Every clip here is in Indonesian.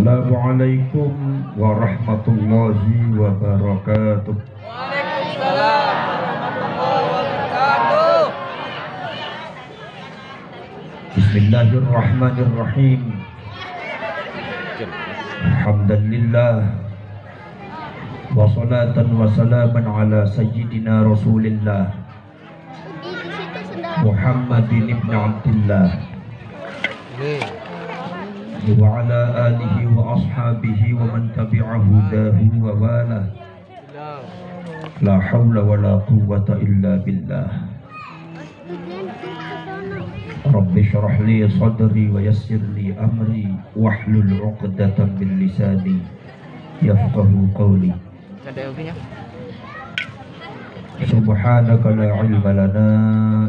Assalamualaikum warahmatullahi wabarakatuh. Waalaikumsalam warahmatullahi wabarakatuh. Bismillahirrahmanirrahim. Alhamdulillah wa salatan wa salaman ala sayyidina Rasulillah Muhammadin ibn Abdillah wa ala alihi wa ashabihi wa man tabi'a hudahu wa wala. La hawla wa la quwwata illa billah. Rabbi syrah li sadri wa yassir li amri wahlul 'uqdatam min lisani yafqahu qawli. Subhanaka la ilma lana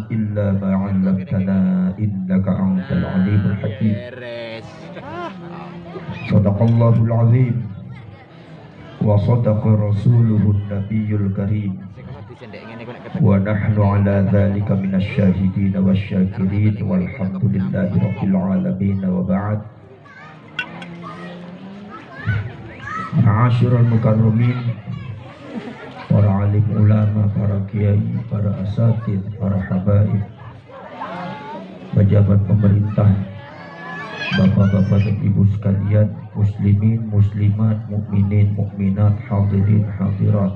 illa ma 'allamtana innaka antal alimul hakim. Sadaqallahul azim wa sadaqa rasuluhun nabiyul karim wa nahnu ala dhalika minasy syahidin wasyakirin walhamdulillahi rabbil alamin wa ba'd. Ma'asyiral mukarramin, para alim ulama, para kiai, para asatidz, para habaib, pejabat pemerintah, bapak-bapak dan ibu sekalian, muslimin, muslimat, mukminin, mukminat, hadirin, hadirat,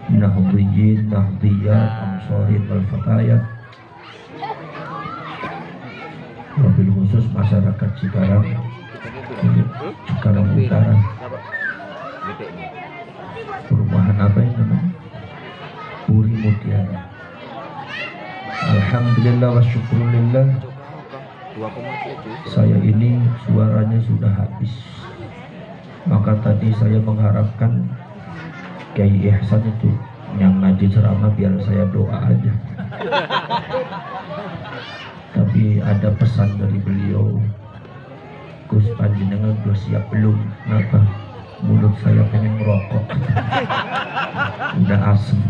nahdhiyin, nahdhiyat, amsarin wal fatayat. Wabil khusus masyarakat Cikarang Utara, perumahan apa yang namanya? Puri Mutiara. Alhamdulillah wa syukurillah, saya ini suaranya sudah habis. Maka tadi saya mengharapkan Kiai Ihsan itu yang ngaji ceramah biar saya doa aja. Tapi ada pesan dari beliau, Gus panjenengan udah siap belum? Kenapa? Mulut saya pengen merokok. Udah asem.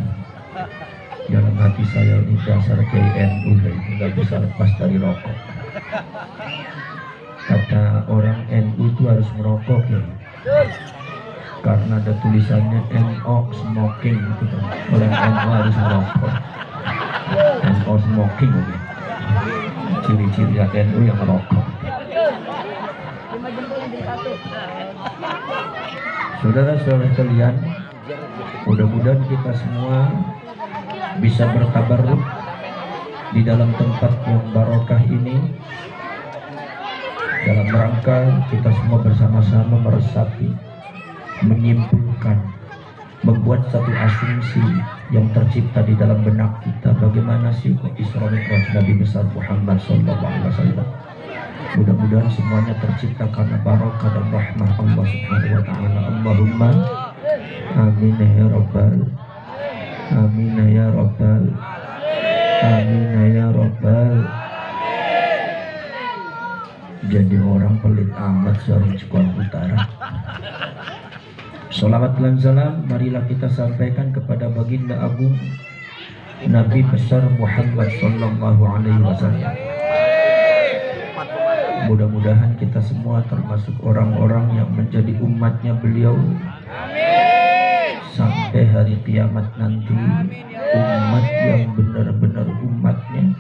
Dalam hati saya ini dasar Kiai NU, nggak bisa lepas dari rokok. Kata orang NU itu harus merokok ya, karena ada tulisannya NO smoking gitu kan. Orang NU harus merokok. NO smoking ya. Ciri-ciri NU yang merokok. Saudara-saudara sekalian, mudah-mudahan kita semua bisa bertabarruk di dalam tempat yang barokah ini, dalam rangka kita semua bersama-sama meresapi, menyimpulkan, membuat satu asumsi yang tercipta di dalam benak kita. Bagaimana sih Isra Mi'raj Nabi besar Muhammad SAW? Mudah-mudahan semuanya tercipta karena barokah dan rahmah Allah Subhanahu wa taala. Allahumma amin ya rabbal amin ya rabbal amin ya rabbal. Jadi orang pelit amat seorang Cikarang Utara. Salawat dan salam marilah kita sampaikan kepada baginda agung Nabi besar Muhammad sallallahu alaihi wasallam. Mudah-mudahan kita semua termasuk orang-orang yang menjadi umatnya beliau. Amin. Sampai hari kiamat nanti. Umat yang benar-benar umatnya,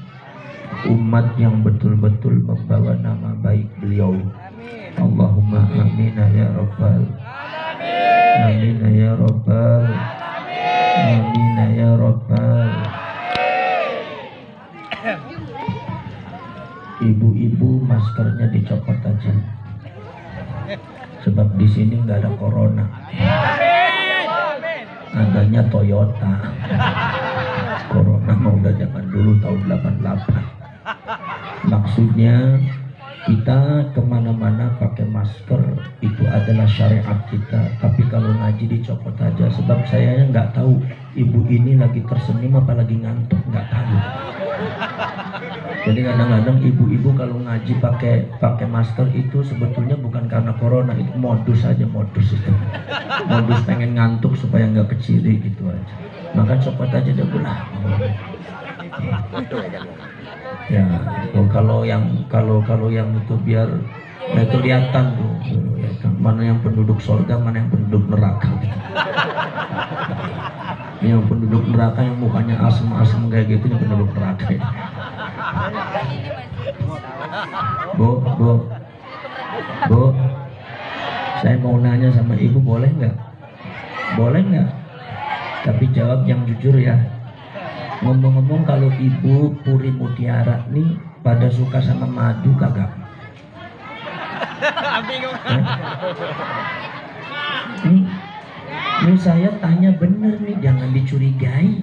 umat yang betul-betul membawa nama baik beliau. Amin. Allahumma amin ya rabbal amin ya rabbal amin ya rabbal. Ibu-ibu maskernya dicopot aja, sebab di sini nggak ada corona. Adanya Toyota. Corona mau udah zaman dulu tahun 88. Maksudnya kita kemana-mana pakai masker itu adalah syariat kita. Tapi kalau ngaji dicopot aja, sebab saya nggak tahu ibu ini lagi tersenyum apa lagi ngantuk, nggak tahu. Jadi kadang-kadang ibu-ibu kalau ngaji pakai masker itu sebetulnya bukan karena corona, itu modus aja, modus itu. Modus pengen ngantuk supaya nggak keciri gitu aja. Maka copot aja deh lah. Ya, kalau yang itu biar Nah, itu kelihatan tuh, mana yang penduduk surga, mana yang penduduk neraka. Yang penduduk neraka yang mukanya asem-asem kayak gitu, yang penduduk neraka. Bu, saya mau nanya sama ibu, boleh nggak? Boleh nggak? Tapi jawab yang jujur ya. Ngomong-ngomong, kalau ibu Puri Mutiara nih pada suka sama madu kagak? Ini saya tanya bener nih, jangan dicurigai.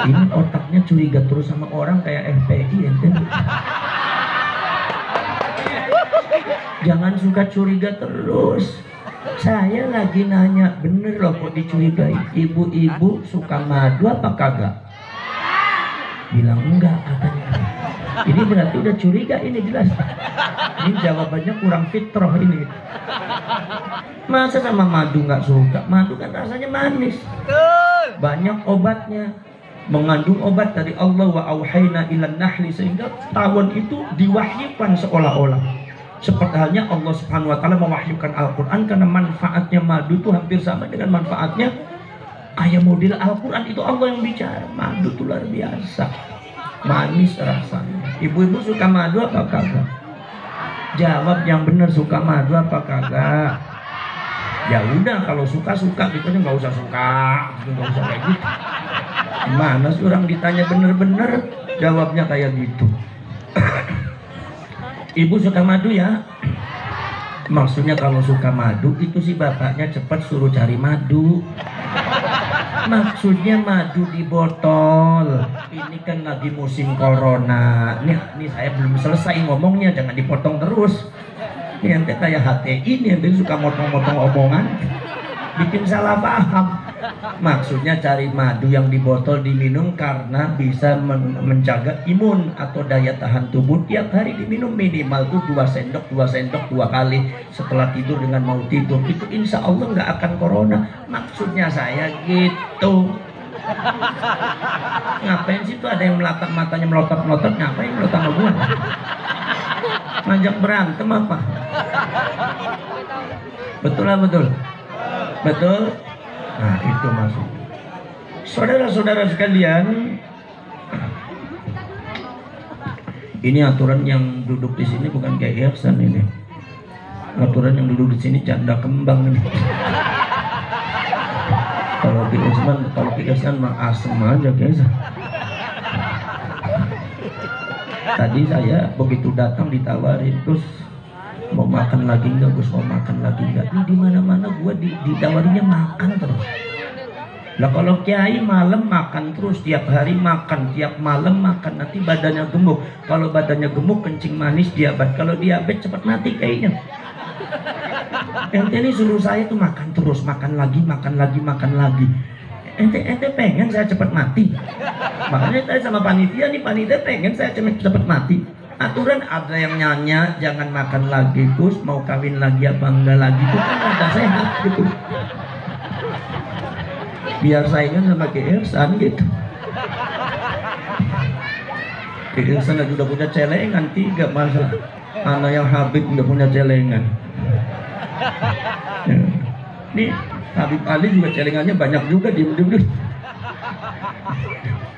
Ini otaknya curiga terus sama orang kayak FPI ente. Jangan suka curiga terus. Saya lagi nanya bener loh, kok dicurigai. Ibu-ibu suka madu apa kagak? Bilang enggak katanya. Ini berarti udah curiga, ini jelas. Ini jawabannya kurang fitrah ini. Masa sama madu nggak suka? Madu kan rasanya manis, banyak obatnya, mengandung obat dari Allah. Wa auhayna ilan nahli, sehingga tawon itu diwahyukan seolah-olah. Seperti halnya Allah Subhanahu wa Ta'ala mewahyukan Al-Quran, karena manfaatnya madu itu hampir sama dengan manfaatnya kayak model Al-Quran. Itu Allah yang bicara. Madu itu luar biasa, manis rasanya. Ibu-ibu suka madu apa kagak? Jawab yang benar, suka madu apa kagak? Ya udah, kalau suka-suka gitu nggak usah suka, nggak usah kayak gitu. Gimana sih orang ditanya bener-bener jawabnya kayak gitu? Ibu suka madu ya? Maksudnya kalau suka madu itu sih bapaknya cepat suruh cari madu. Maksudnya madu di botol. Ini kan lagi musim corona. Nih saya belum selesai ngomongnya, jangan dipotong terus. Ini ente kayak HTI nih, ente suka motong-motong omongan, bikin salah paham. Maksudnya cari madu yang di botol diminum karena bisa menjaga imun atau daya tahan tubuh. Tiap hari diminum minimal tuh 2 sendok 2 kali setelah tidur dengan mau tidur. Itu insya Allah nggak akan corona. Maksudnya saya gitu. Ngapain sih tuh ada yang melatap matanya melotot-melotot? Ngapain melotot sama gua? Ngajak berantem apa? Betul lah, betul. Betul. Nah itu maksud. Saudara-saudara sekalian, ini aturan yang duduk di sini bukan kayak Ihsan ini. Aturan yang duduk di sini janda kembang ini. Kalau Ki Ihsan mah asem aja guys. Tadi saya begitu datang ditawarin, terus mau makan lagi enggak, Gus, mau makan lagi enggak? Ini di mana-mana gua ditawarinya makan terus. Lah kalau kiai malam makan terus, tiap hari makan, tiap malam makan, nanti badannya gemuk. Kalau badannya gemuk kencing manis diabetes. Kalau diabetes cepat mati kayaknya. Ente ini suruh saya tuh makan terus, makan lagi, makan lagi, makan lagi. Ente pengen saya cepat mati. Makanya saya sama panitia nih, panitia pengen saya cepat mati. Aturan ada yang nanya jangan makan lagi, Gus, mau kawin lagi apa enggak lagi, itu kan ada sehat gitu. Biar saingan sama Ki Ihsan gitu. Ki Ihsan udah punya celengan 3 masa. Anak yang Habib udah punya celengan. Ya. Nih Habib Ali juga celengannya banyak juga, diem-diem.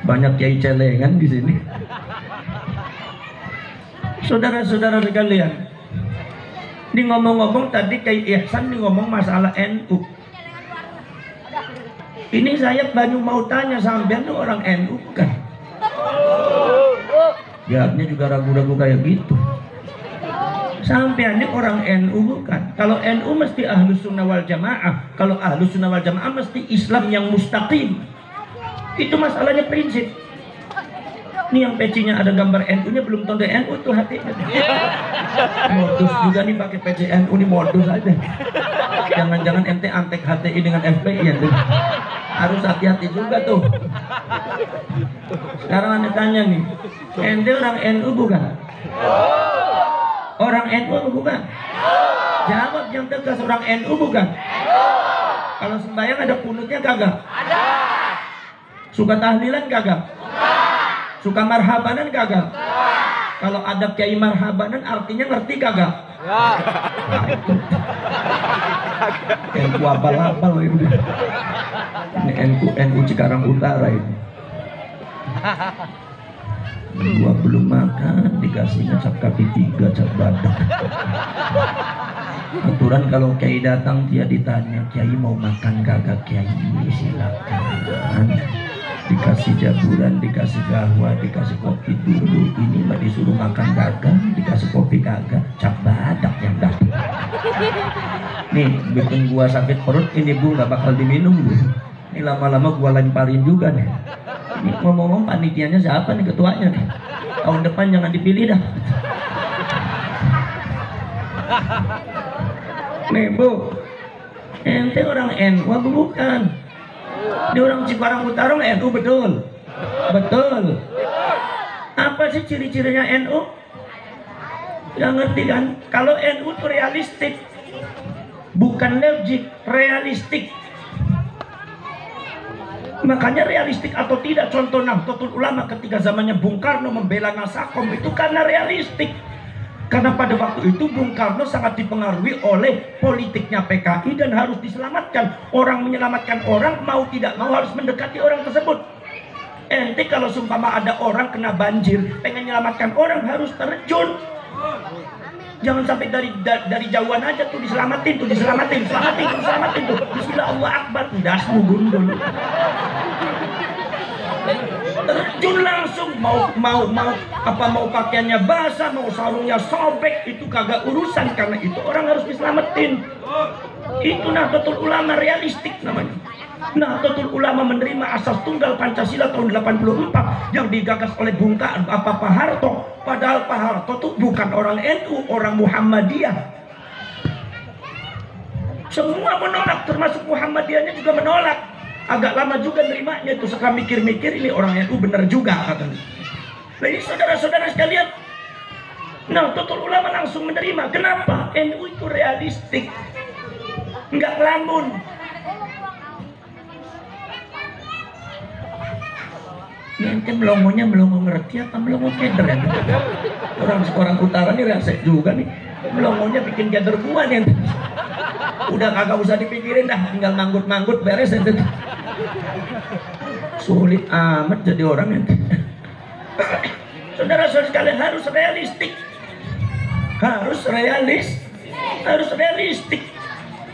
Banyak kiai celengan di sini. Saudara-saudara sekalian, ini ngomong-ngomong tadi Kiai Ihsan nih ngomong masalah NU. Ini saya baru mau tanya, sampean tuh orang NU kan? Jawabnya juga ragu-ragu kayak gitu. Sampean ini orang NU bukan? Kalau NU mesti Ahlus Sunnah wal Jamaah. Kalau Ahlus Sunnah wal Jamaah mesti Islam yang mustaqim. Itu masalahnya prinsip. Ini yang pecinya ada gambar NU-nya belum tanda NU tuh hatinya. Modus juga nih pakai peci NU, nih modus aja. Jangan-jangan ente antek HTI dengan FPI ya. Harus hati-hati juga tuh. Sekarang anda tanya nih, ente orang NU bukan? Orang NU bukan? Jawab yang tegas, orang NU bukan? Kalau sembahyang ada kunutnya kagak? Ada. Suka tahlilan kagak? Suka marhabanan kagak? Kalau ada kiai marhabanan artinya ngerti kagak? Ya. Nah, itu. NU abal-abal ini. Ini NU Cikarang Utara ini. Gua belum makan dikasihnya cap kaki 3 cap badak. Aturan kalau kiai datang dia ditanya, kiai mau makan kagak? Kiai silakan. Dikasih jaburan, dikasih gahwa, dikasih kopi dulu. Ini mah disuruh makan kagak, dikasih kopi kagak, cap badak yang dapat. Nih bikin gua sakit perut ini Bu, nggak bakal diminum Bu. Ini lama-lama gua lemparin juga nih. Ini ngomong-ngomong panitianya siapa nih, ketuanya nih? Tahun depan jangan dipilih dah. Nih Bu, ente orang NU apa bukan? Ini orang Cikarang Utara NU betul? Betul. Apa sih ciri-cirinya NU? Gak ngerti kan? Kalau NU itu realistik, bukan logik, realistik. Makanya realistik atau tidak, contoh Nahdlatul Ulama ketika zamannya Bung Karno membela Nasakom itu karena realistik. Karena pada waktu itu Bung Karno sangat dipengaruhi oleh politiknya PKI dan harus diselamatkan. Orang menyelamatkan orang, mau tidak mau harus mendekati orang tersebut. Ente kalau sumpama ada orang kena banjir, pengen menyelamatkan orang harus terjun. Jangan sampai dari jauhan aja tuh diselamatin tuh. Bismillah Allah Akbar, dasmu gundul. Terjun langsung, mau pakaiannya basah, mau sarungnya sobek, itu kagak urusan, karena itu orang harus diselamatin. Itu Nahdlatul Ulama realistik namanya. Nahdlatul Ulama menerima asas tunggal Pancasila tahun 84 yang digagas oleh Bung Karno, Pak Harto. Padahal Pak Harto tuh bukan orang NU, orang Muhammadiyah. Semua menolak, termasuk Muhammadiyahnya juga menolak. Agak lama juga nerimanya itu, setelah mikir-mikir ini orang NU benar juga katanya. Nah ini saudara-saudara sekalian, Nahdlatul Ulama langsung menerima. Kenapa? NU itu realistik, nggak ngelamun. Ini ente melongonya melongo ngerti apa melongo keder ya? Orang utara ini resek juga nih, melongonya bikin keder gua nih. Udah kagak usah dipikirin dah, tinggal manggut-manggut beres ente. Sulit amat jadi orang ente. Saudara-saudara sekalian harus realistik, harus realistik.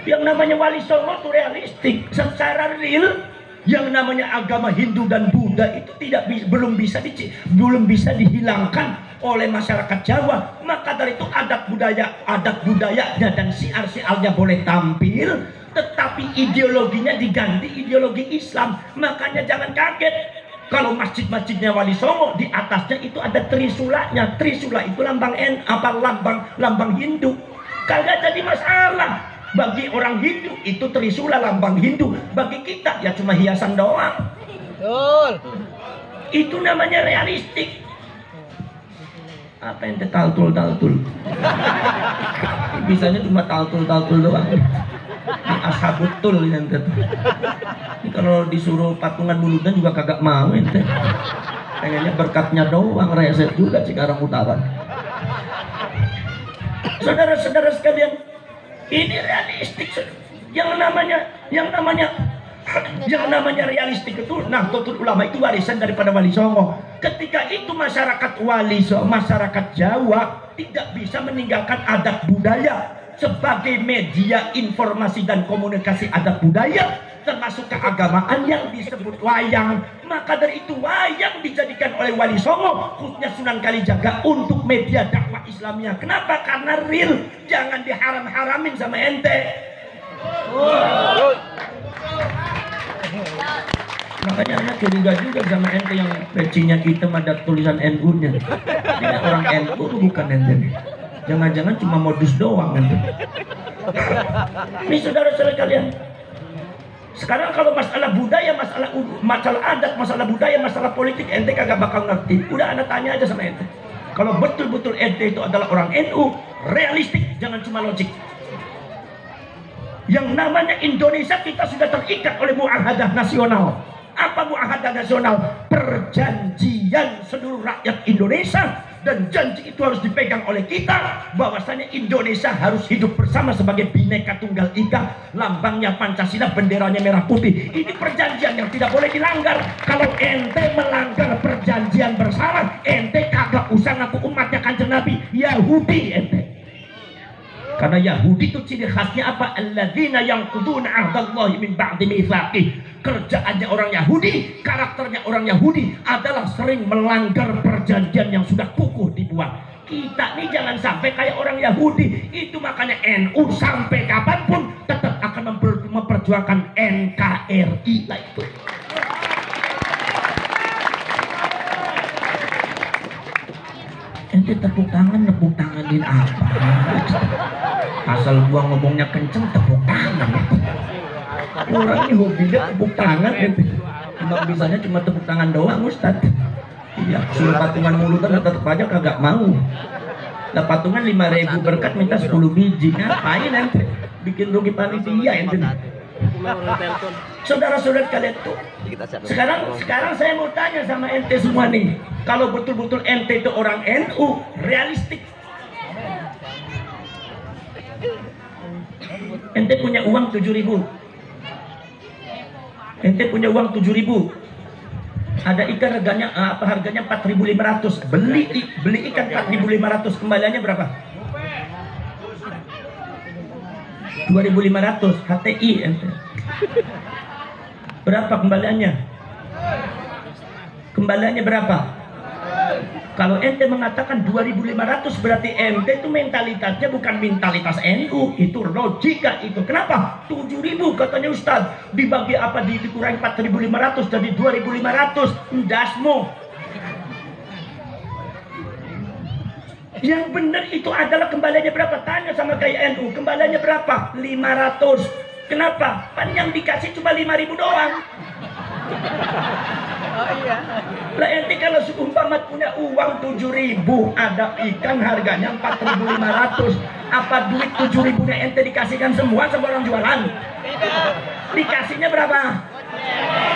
Yang namanya Wali Songo itu realistik, secara real. Yang namanya agama Hindu dan Buddha itu belum bisa dihilangkan oleh masyarakat Jawa. Maka dari itu adat budayanya dan siar-siarnya boleh tampil, tetapi ideologinya diganti ideologi Islam. Makanya jangan kaget kalau masjid-masjidnya Wali Songo di atasnya itu ada trisulanya. Trisula itu lambang lambang Hindu. Kagak jadi masalah. Bagi orang Hindu itu trisula lambang Hindu, bagi kita ya cuma hiasan doang. Betul. Itu namanya realistik. Apa yang taltul? Bisanya cuma taltul doang. Ini ashabutul yang itu. Ini kalau disuruh patungan buludan juga kagak mau ente. Pengennya berkatnya doang, reset juga Cikarang Utara. Saudara-saudara sekalian, ini realistik. Yang namanya realistik itu, Nahdlatul Ulama itu warisan daripada Wali Songo. Ketika itu masyarakat masyarakat Jawa tidak bisa meninggalkan adat budaya sebagai media informasi dan komunikasi adat budaya, termasuk keagamaan yang disebut wayang. Maka dari itu wayang dijadikan oleh Wali Songo, khususnya Sunan Kalijaga, untuk media dakwah Islamnya. Kenapa? Karena real, jangan diharam-haramin sama ente. Makanya anak curiga juga sama ente yang pecinya hitam ada tulisan NU-nya. Ini orang NU bukan ente nih. Jangan-jangan cuma modus doang ente. Ini saudara-saudara kalian, sekarang kalau masalah budaya, masalah adat, masalah budaya, masalah politik, ente kagak bakal ngerti. Udah anda tanya aja sama ente. Kalau betul-betul ente itu adalah orang NU, realistik, jangan cuma logik. Yang namanya Indonesia kita sudah terikat oleh muahadah nasional. Apa muahadah nasional? Perjanjian seluruh rakyat Indonesia dan janji itu harus dipegang oleh kita, bahwasanya Indonesia harus hidup bersama sebagai Bhinneka Tunggal Ika, lambangnya Pancasila, benderanya merah putih. Ini perjanjian yang tidak boleh dilanggar. Kalau ente melanggar perjanjian bersama, ente kagak usah ngaku umatnya Kanjeng Nabi, Yahudi ente. Karena Yahudi itu ciri khasnya apa? Alladzina yanquduna ahdallahi min ba'di mitsaqih. Kerjaannya orang Yahudi, karakternya orang Yahudi adalah sering melanggar perjanjian yang sudah kukuh dibuat. Kita nih jangan sampai kayak orang Yahudi. Itu makanya NU sampai kapanpun tetap akan memperjuangkan NKRI lah itu. Ente tepuk tanganin apa? Asal gua ngomongnya kenceng tepuk tangan. Orang ini hobinya tepuk tangan, ente. Bisanya cuma tepuk tangan doang, Ustad. Iya, suruh patungan mulutan tetap aja kagak mau. Lah patungan 5.000 berkat minta 10 biji. Ngapain ente? Bikin rugi panitia ente. Saudara-saudara kalian tuh, sekarang saya mau tanya sama ente semua nih, kalau betul-betul ente itu orang NU realistik, ente punya uang 7.000, ente punya uang 7.000, ada ikan harganya 4.500, beli ikan 4.500, kembaliannya berapa? 2.500 HTI ente. Berapa kembaliannya? Kembaliannya berapa? Kalau ente mengatakan 2.500 berarti ente itu mentalitasnya bukan mentalitas NU, itu logika itu. Kenapa? 7.000 katanya Ustaz, dibagi apa dikurangi 4.500 jadi 2.500, ndasmu. Yang benar itu adalah kembaliannya berapa? Tanya sama kayak NU, kembaliannya berapa? 500. Kenapa? Kan yang dikasih cuma 5.000 doang. Oh iya. Lah ente kalau seumpama punya uang 7.000, ada ikan harganya 4.500, apa duit 7.000-nya ente dikasihkan semua sama orang jualan? Dikasihnya berapa?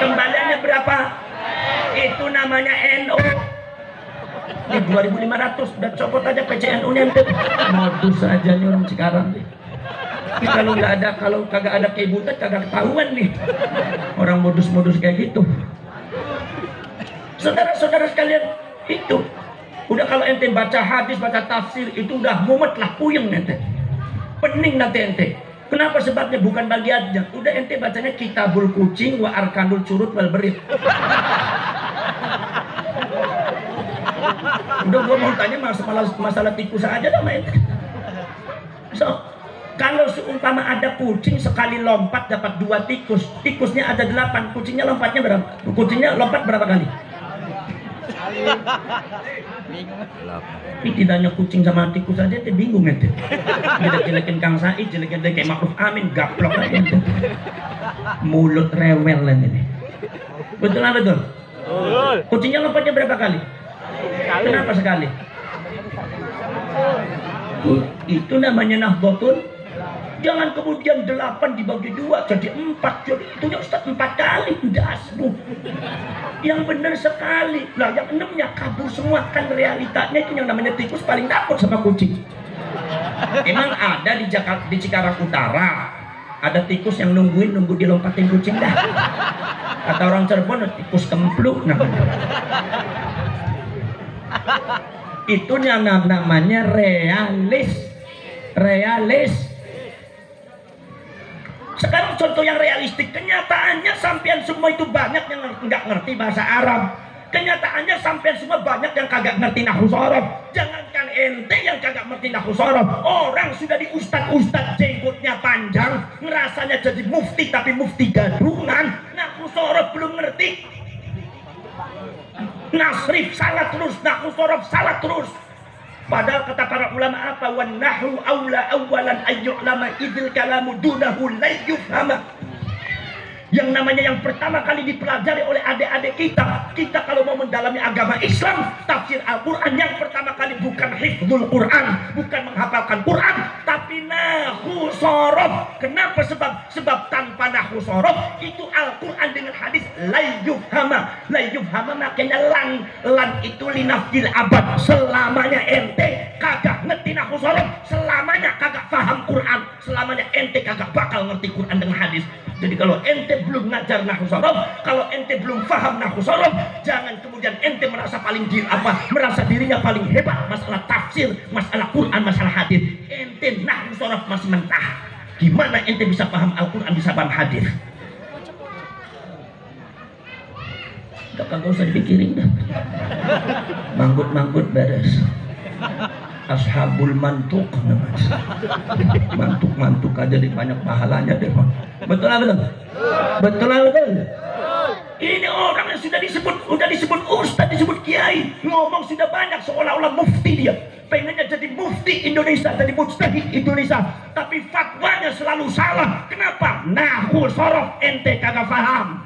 Kembaliannya berapa? Itu namanya NU. Ini 2.500, udah copot aja PCNU-nya ente. Modus aja nih orang sekarang nih. Ini kalau nggak ada, kalau kagak ada kebutan kagak ketahuan nih orang modus-modus kayak gitu. Saudara-saudara sekalian, itu udah kalau ente baca hadis, baca tafsir itu udah mumet lah, puyeng ente, pening nanti ente. Kenapa? Sebabnya bukan bagiannya. Udah ente bacanya Kitabul Kucing wa Arkanul Curut wal Berit. Udah gua mau tanya masalah tikus aja lah ente. So, kalau seumpama ada kucing sekali lompat dapat 2 tikus, tikusnya ada 8, kucingnya lompatnya berapa? Kucingnya lompat berapa kali? Ini tidak hanya kucing sama tikus aja, dia bingung ente. Jelek-jelekin Kang Said, jelek-jelekin Ma'ruf Amin, gaplok aja ente. Mulut rewel ini. Betul apa betul? Kucingnya lompatnya berapa kali? Kenapa sekali? Itu namanya nahdlatul. Jangan kemudian 8 dibagi 2 jadi 4, jadi itunya Ustaz 4 kali, dasmu. Yang benar sekali. Lah yang 6-nya kabur semua. Kan realitanya itu yang namanya tikus paling takut sama kucing. Emang ada di Jakarta, di Cikarang Utara ada tikus yang nunggu dilompatin kucing dah. Kata orang Cirebon tikus kempluk namanya. Itu yang namanya realis. Sekarang contoh yang realistik, kenyataannya sampean semua itu banyak yang nggak ngerti bahasa Arab. Kenyataannya sampean semua banyak yang kagak ngerti nahwu sorof. Jangankan ente yang kagak ngerti nahwu sorof, orang sudah di ustad jenggotnya panjang, ngerasanya jadi mufti tapi mufti gadungan, nahwu sorof belum ngerti. Nasrif salah terus, nahwu sorof salah terus. Padahal kata para ulama apa? Wan nahwu aula awalan ayyu'lama idzil kalamu dunahu la yufhama. Yang namanya yang pertama kali dipelajari oleh adik-adik kita kita kalau mau mendalami agama Islam, tafsir Al-Quran yang pertama kali bukan hifdzul Quran, bukan menghafalkan Quran, tapi nahu sorof. Kenapa? Sebab tanpa nahu sorof itu Al-Quran dengan hadis layuhama makanya lan itu linafil abad, selamanya ente kagak ngerti nahu sorof, selamanya kagak paham Quran, selamanya ente kagak bakal ngerti Quran dengan hadis. Jadi kalau ente belum ngajar nahu sorof, kalau ente belum paham nahu sorof, jangan kemudian ente merasa merasa dirinya paling hebat masalah tafsir, masalah Quran, masalah hadis. Ente nahu sorof masih mentah. Gimana ente bisa paham Al-Quran, bisa paham hadis? Udah kagak usah dipikirin dah. Manggut beres. Ashabul mantuk namanya. Mantuk aja di banyak pahalanya deh. Betul. Ini orang yang sudah disebut ustaz, disebut kiai, ngomong sudah banyak seolah-olah mufti dia. Pengennya jadi mufti Indonesia, jadi mujtahid Indonesia, tapi fatwanya selalu salah. Kenapa? Nahu sorof ente kagak paham.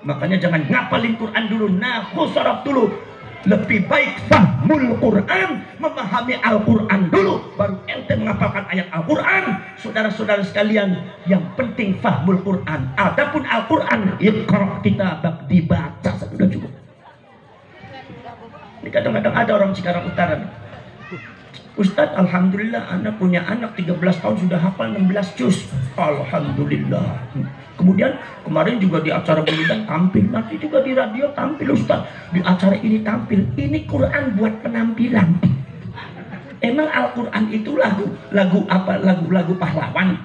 Makanya jangan ngapalin Quran dulu, nahu sorof dulu. Lebih baik fahmul Quran, memahami Al-Quran dulu, baru ente menghafalkan ayat Al-Quran. Saudara-saudara sekalian, yang penting fahmul Quran. Adapun Al-Quran, iqra' kitabak, dibaca sudah cukup. Ini kadang-kadang ada orang Cikarang Utara, Ustadz, alhamdulillah anak punya anak 13 tahun sudah hafal 16 juz. Alhamdulillah. Kemudian kemarin juga di acara pendidikan tampil, nanti juga di radio tampil Ustadz, di acara ini tampil. Ini Quran buat penampilan. Emang Al-Quran itu lagu apa? Lagu pahlawan.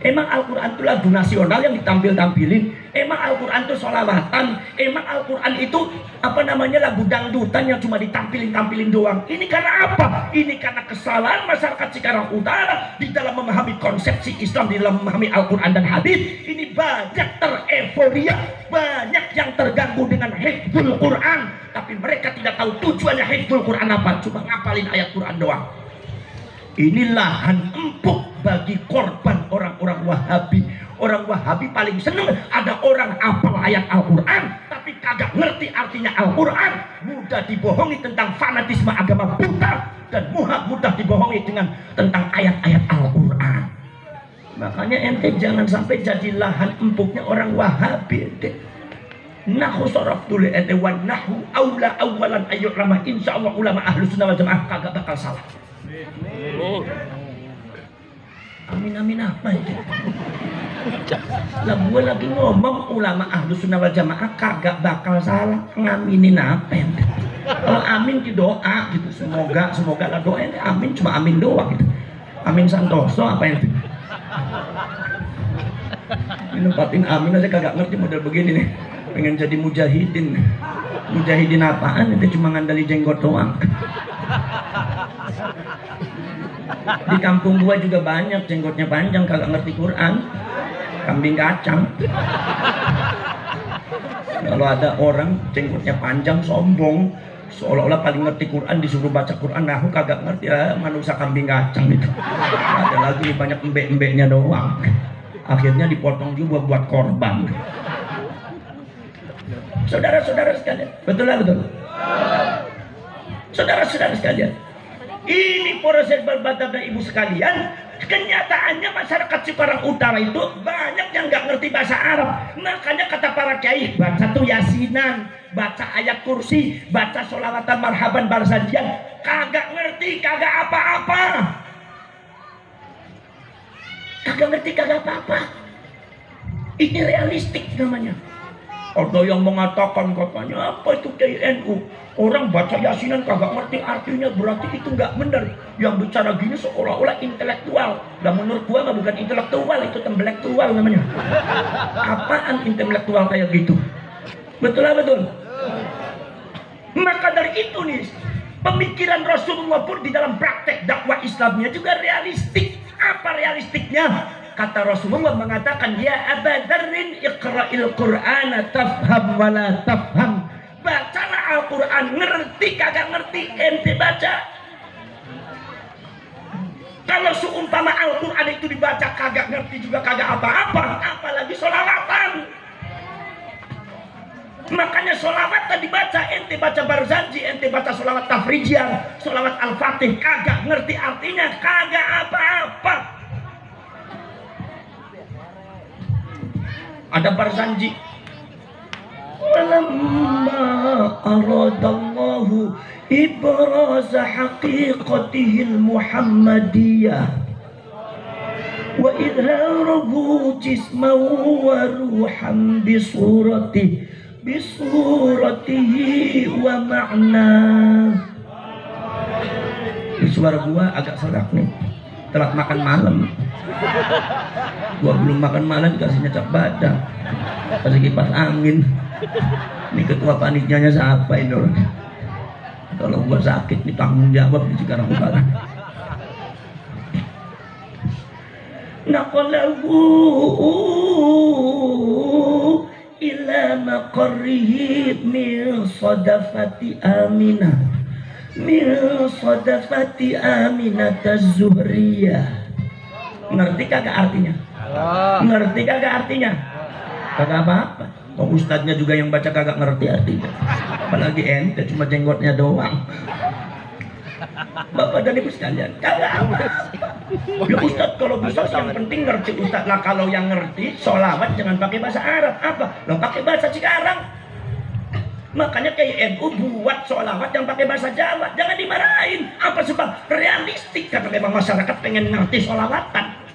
Emang Al-Quran itu lagu nasional yang ditampil-tampilin. Emang Al-Quran itu sholawatan. Emang Al-Quran itu lagu dangdutan yang cuma ditampilin doang. Ini karena apa? Ini karena kesalahan masyarakat Cikarang Utara di dalam memahami konsepsi Islam, di dalam memahami Al-Quran dan hadis. Ini banyak tereforia, banyak yang terganggu dengan hifdzul Quran, tapi mereka tidak tahu tujuannya hifdzul Quran apa, cuma ngapalin ayat Quran doang. Ini lahan empuk bagi korban orang-orang Wahabi. Orang Wahabi paling seneng ada orang hafal ayat Al-Quran tapi kagak ngerti artinya Al-Quran, mudah dibohongi tentang fanatisme agama buta, dan mudah dibohongi tentang ayat-ayat Al-Quran. Makanya ente jangan sampai jadi lahan empuknya orang Wahabi. Ente nahu sorof dulu ente, wa nahu aula awalan ayyur lama, insya Allah ulama ahlus sunnah wal jamaah kagak bakal salah. Amin apa itu? Lah gue lagi ngomong ulama ahlus sunnah wal jamaah kagak bakal salah. Ngaminin apa ente? Kalau amin di doa gitu, semoga lah doa ente. Amin cuma amin doang gitu. Amin Santoso apa ente? Ini nempatin amin aja kagak ngerti model begini nih. Pengen jadi mujahidin. Mujahidin apaan? Itu cuma ngandali jenggot doang. Di kampung gua juga banyak jenggotnya panjang kagak ngerti Quran, kambing kacang. Kalau ada orang jenggotnya panjang sombong, seolah-olah paling ngerti Quran, disuruh baca Quran nahu kagak ngerti, ya manusia kambing kacang itu. Ada lagi banyak embek-embeknya doang. Akhirnya dipotong juga buat korban. Saudara-saudara sekalian, betul. Saudara-saudara sekalian, ini proses berbadan dan ibu sekalian. Kenyataannya masyarakat Cikarang Utara itu banyak yang nggak ngerti bahasa Arab. Makanya kata para kiai, baca tuh yasinan, baca ayat kursi, baca sholawatan marhaban barsanjian, kagak ngerti, kagak apa-apa. Kagak ngerti, kagak apa-apa. Ini realistik namanya. Ada yang mengatakan katanya apa itu KNU, orang baca yasinan kagak ngerti artinya, berarti itu nggak benar. Yang bicara gini seolah-olah intelektual. Dan menurut gua mah bukan intelektual, itu temblektual namanya. Apaan intelektual kayak gitu? Betul. Maka dari itu nih, pemikiran Rasulullah pun di dalam praktek dakwah Islamnya juga realistik. Apa realistiknya? Kata Rasulullah mengatakan, ya Aba Dzarrin iqra'il Qur'ana tafham wa la tafham. Bacalah Al-Quran, ngerti kagak ngerti ente baca. Kalau seumpama Al-Quran itu dibaca kagak ngerti juga kagak apa-apa, apalagi sholawatan. Makanya sholawat tadi baca, ente baca Barzanji, ente baca sholawat Tafrijian, sholawat Al-Fatih, kagak ngerti artinya, kagak apa-apa. Ada Barzanji. Walamma aradallahu ibraza haqiqatihil Muhammadiyah wa idharahu jisman wa ruhan bisuratihi wa ma'na. Suara gua agak serak nih, telat makan malam. Gua belum makan malam dikasih nyecap badan, kasih kipas angin. Ini ketua panitianya siapa ini orang? Kalau gua sakit nih tanggung jawab di Cikarang Utara. Naqalahu ila maqarrihi min sadafati Aminah, min sadafati Aminah az-Zuhriyah. Ngerti kagak artinya? Ngerti kagak artinya? Kagak apa-apa. Oh, ustadznya juga yang baca kagak ngerti artinya. Apalagi ente cuma jenggotnya doang. Bapak dan ibu sekalian, kagak apa-apa. Ya ustadz kalau bisa yang penting ngerti ustadz lah. Kalau yang ngerti sholawat jangan pakai bahasa Arab. Apa? Lo pakai bahasa Cikarang. Makanya kayak NU buat sholawat yang pakai bahasa Jawa, jangan dimarahin. Apa sebab? Realistik, karena memang masyarakat pengen ngerti sholawatan.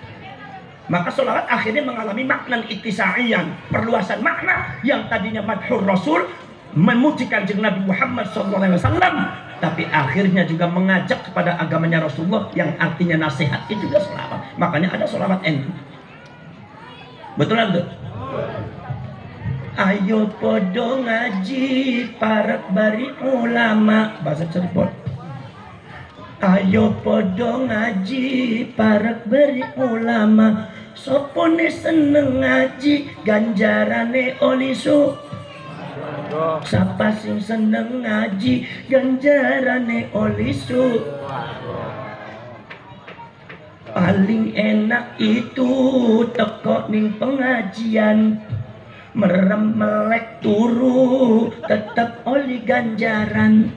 Maka sholawat akhirnya mengalami makna ittisaiyan, perluasan makna yang tadinya madhur Rasul, memuji kanjeng Nabi Muhammad SAW, tapi akhirnya juga mengajak kepada agamanya Rasulullah yang artinya nasihat, itu juga sholawat. Makanya ada sholawat NU. Betul nggak? Ayo podo ngaji parak bari ulama, bahasa Cirebon. Ayo podo ngaji parak bari ulama, sopone seneng ngaji ganjarane olisu. Sapa sing seneng ngaji ganjarane olisu. Paling enak itu teko ning pengajian, merem melek turu tetap oli ganjaran.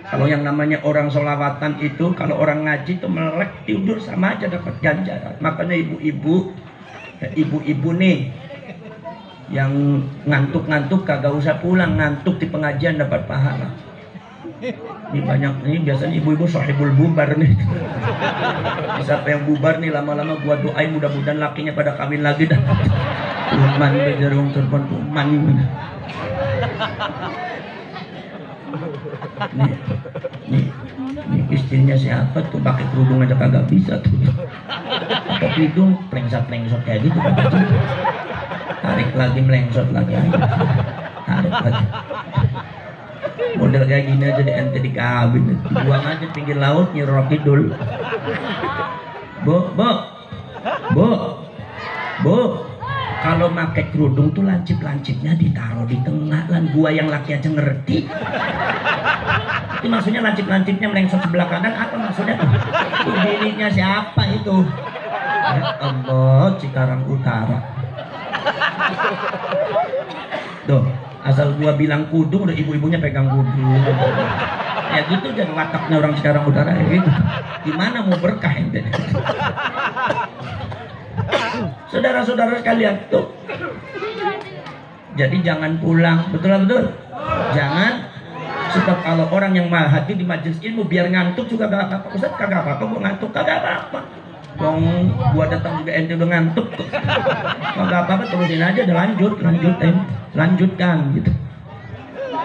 Kalau yang namanya orang sholawatan itu, kalau orang ngaji itu melek tidur sama aja dapat ganjaran. Makanya ibu-ibu nih yang ngantuk-ngantuk kagak usah pulang, ngantuk di pengajian dapat pahala. Ini banyak nih biasanya ibu-ibu sahibul bubar nih. Siapa yang bubar nih lama-lama gua doain mudah-mudahan lakinya pada kawin lagi dah. Tuman bejarung terbang tuman. Nih istrinya siapa tuh pakai kerudung aja kagak bisa tuh. Pakai kerudung plengsot kayak gitu. Tarik lagi melengsot lagi. Tarik lagi. Model kayak gini aja di ente dikawin, dibuang aja pinggir laut Nyiroro Kidul. Bu, kalau pakai kerudung tuh lancip-lancipnya ditaruh di tengah. Lan gua yang laki aja ngerti. Itu maksudnya lancip-lancipnya melengsot sebelah kanan apa maksudnya? Itu bininya siapa itu? Ya Allah, Cikarang Utara. Tuh, asal gua bilang kudung udah ibu-ibunya pegang kudung. Ya gitu jadi wataknya orang Cikarang Utara ya gitu. Gimana mau berkah ente? Saudara-saudara sekalian tuh. Jadi jangan pulang, betul. Jangan. Sebab kalau orang yang hadir di majelis ilmu biar ngantuk juga gak apa-apa. Ustaz kagak apa-apa, gua ngantuk kagak apa-apa. Wong gua datang juga ente udah ngantuk tuh. Kagak apa-apa, terusin aja, udah lanjutkan gitu.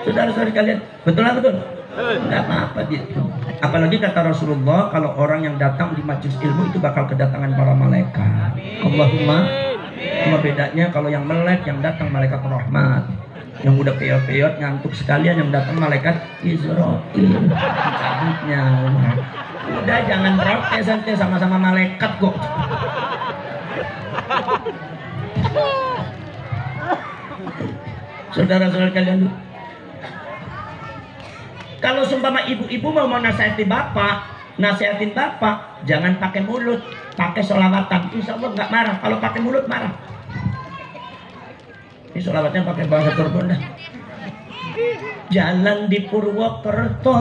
Saudara-saudara kalian, betul. Enggak apa-apa gitu. Apalagi kata Rasulullah, kalau orang yang datang di majelis ilmu itu bakal kedatangan para malaikat. Allahumma. Cuma bedanya kalau yang melek yang datang malaikat rahmat. Yang udah peyot-peyot ngantuk sekalian yang datang malaikat Israil. Cabutnya. Udah jangan protes ente, sama-sama malaikat kok. Saudara-saudara kalian, kalau seumpama ibu-ibu mau nasihatin bapak, jangan pakai mulut, pakai sholawatan. Insya Allah nggak marah. Kalau pakai mulut marah. Ini sholawatnya pakai bahasa Cirebon dah. Jalan di Purwokerto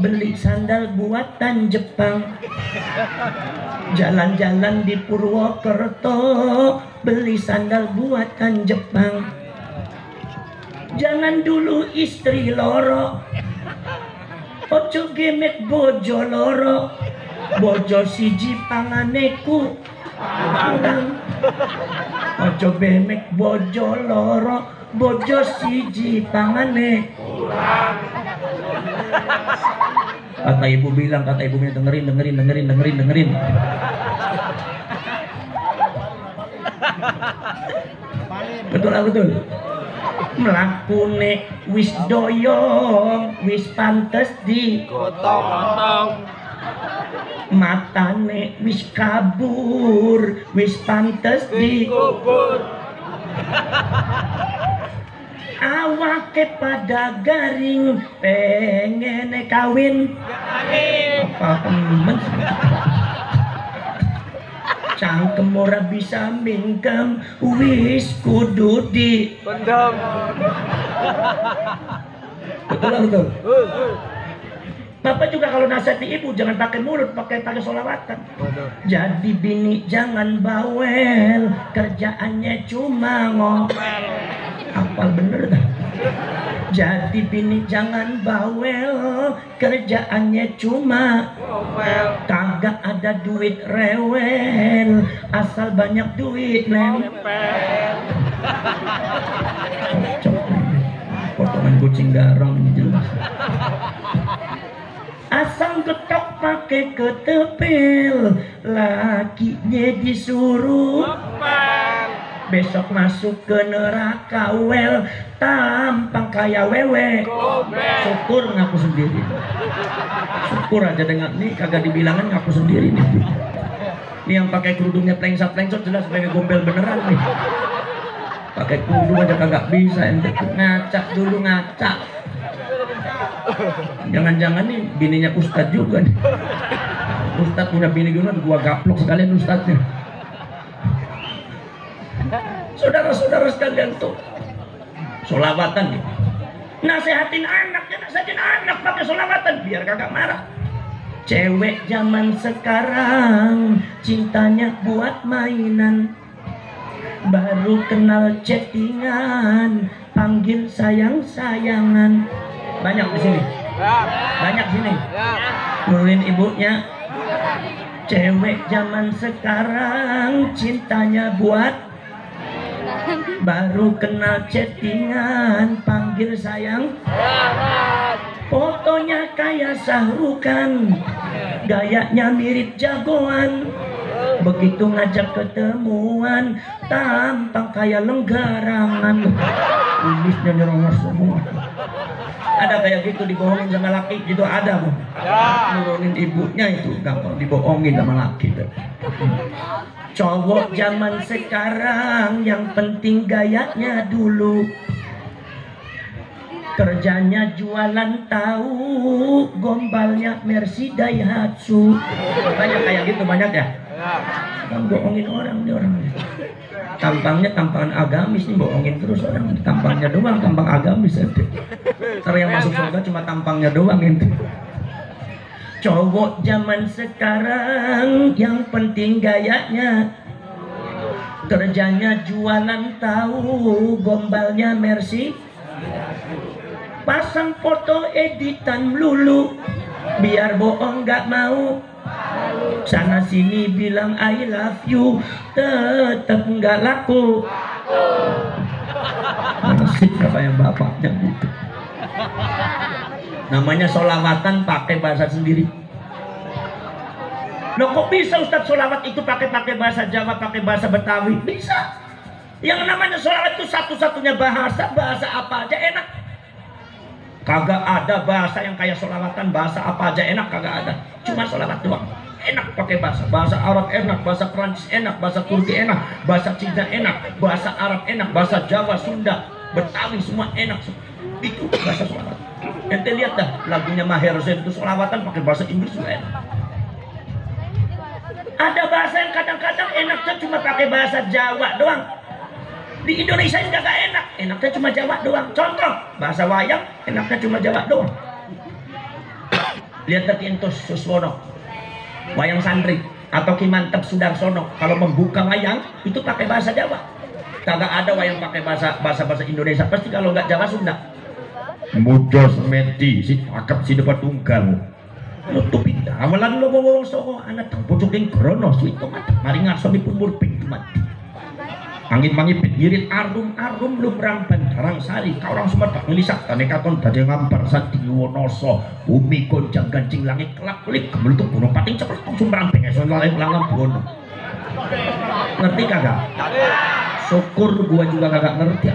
beli sandal buatan Jepang. Jalan-jalan di Purwokerto beli sandal buatan Jepang. Jangan dulu istri loro, ojo gemet bojo loro, bojo siji panganeku kurang. Ojo bemek bojo loro, bojo siji pangane kurang. Kata ibu bilang, kata ibu bilang, dengerin. Betul. Mlakune wis doyong, wis pantes di Gotong. matane wis kabur, wis pantes di Kubur. awake pada garing, pengen kawin apa temen. Cangkem ora bisa mingkem, wis kudu di Pendam. betul. Bapak juga kalau nasihati ibu jangan pakai mulut, pakai sholawatan. Jadi bini jangan bawel, kerjaannya cuma ngomel. Apal bener dah. Jadi bini jangan bawel, kerjaannya cuma Ngomel. kagak ada duit rewel, asal banyak duit nempel. Potongan kucing garong ini jelas. Asal getok pakai ketepil, lakinya disuruh besok masuk ke neraka wel, tampang kayak wewe. Syukur ngaku sendiri. Syukur aja dengan nih kagak dibilangin ngaku sendiri nih. Ini yang pakai kerudungnya plengsat jelas wewe gombel beneran nih. Pakai kerudung aja kagak bisa, ente ngacak dulu ngacak. Jangan-jangan nih bininya ustad juga nih. Ustad punya bini gimana? Gua gaplok sekalian ustadnya. Saudara-saudara sekalian tuh sholawatan nih. Nasihatin anak pakai sholawatan biar kagak marah. Cewek zaman sekarang cintanya buat mainan. Baru kenal chattingan, panggil sayang-sayangan. Banyak di sini. Banyak sini. Nurunin ibunya. Cewek zaman sekarang cintanya buat baru kenal chattingan, panggil sayang. Fotonya kayak Sahrukan, gayanya mirip jagoan. Begitu ngajak ketemuan, tampang kayak lenggarangan. Kumisnya nyerongos semua. Ada kayak gitu dibohongin sama laki gitu, ada bu. Nurunin ibunya itu gampang dibohongin sama laki. Cowok zaman sekarang yang penting gayanya dulu. Kerjanya jualan tahu, gombalnya Mercy Daihatsu. Banyak kayak gitu, banyak ya. Kan bohongin orang nih orang. Tampangnya tampangan agamis nih, bohongin terus orang. Tampangnya doang, tampang agamis ente. Ntar yang masuk surga cuma tampangnya doang ente. Cowok zaman sekarang yang penting gayanya. Kerjanya jualan tahu, gombalnya Mercy. Pasang foto editan melulu, biar bohong gak mau. Sana sini bilang I love you, tetep nggak laku. Nasib kayak bapaknya gitu. Namanya sholawatan pakai bahasa sendiri. Loh kok bisa Ustadz sholawat itu pakai bahasa Jawa, pakai bahasa Betawi? Bisa. Yang namanya sholawat itu satu-satunya bahasa apa aja enak. Kagak ada bahasa yang kayak sholawatan, bahasa apa aja enak, kagak ada. Cuma sholawat doang. Enak pakai bahasa Arab enak, bahasa Prancis enak, bahasa Turki enak, bahasa Cina enak, bahasa Arab enak, bahasa Jawa, Sunda, Betawi semua enak. Itu bahasa sholawat. Ente lihat dah lagunya Maher Zain itu sholawatan pakai bahasa Inggris juga enak. Ada bahasa yang kadang-kadang enaknya cuma pakai bahasa Jawa doang. Di Indonesia nggak enak, enaknya cuma Jawa doang. Contoh, bahasa wayang enaknya cuma Jawa doang. Lihat tadi entus Suswono, wayang santri atau Ki Mantep Sudarsono, kalau membuka wayang itu pakai bahasa Jawa. Kagak ada wayang pakai bahasa Indonesia, pasti kalau nggak Jawa Sunda. Muda semedi si cakep si dapat tunggal. Nutup pindah, amalan lo bawa soko anak pojok yang krono suito mati, mari ngaso di pumur pintu mati. Angin mangipit ngirit arum lumrang bandarang sari ka orang Sumatera ngelisak tane katon dadi ngampar sati wonoso bumi goncang gancing langit kelap kulik kemelutuk gunung pating cepet sumberang pengeson lalai langam bono. Ngerti kagak? Syukur gua juga kagak ngerti.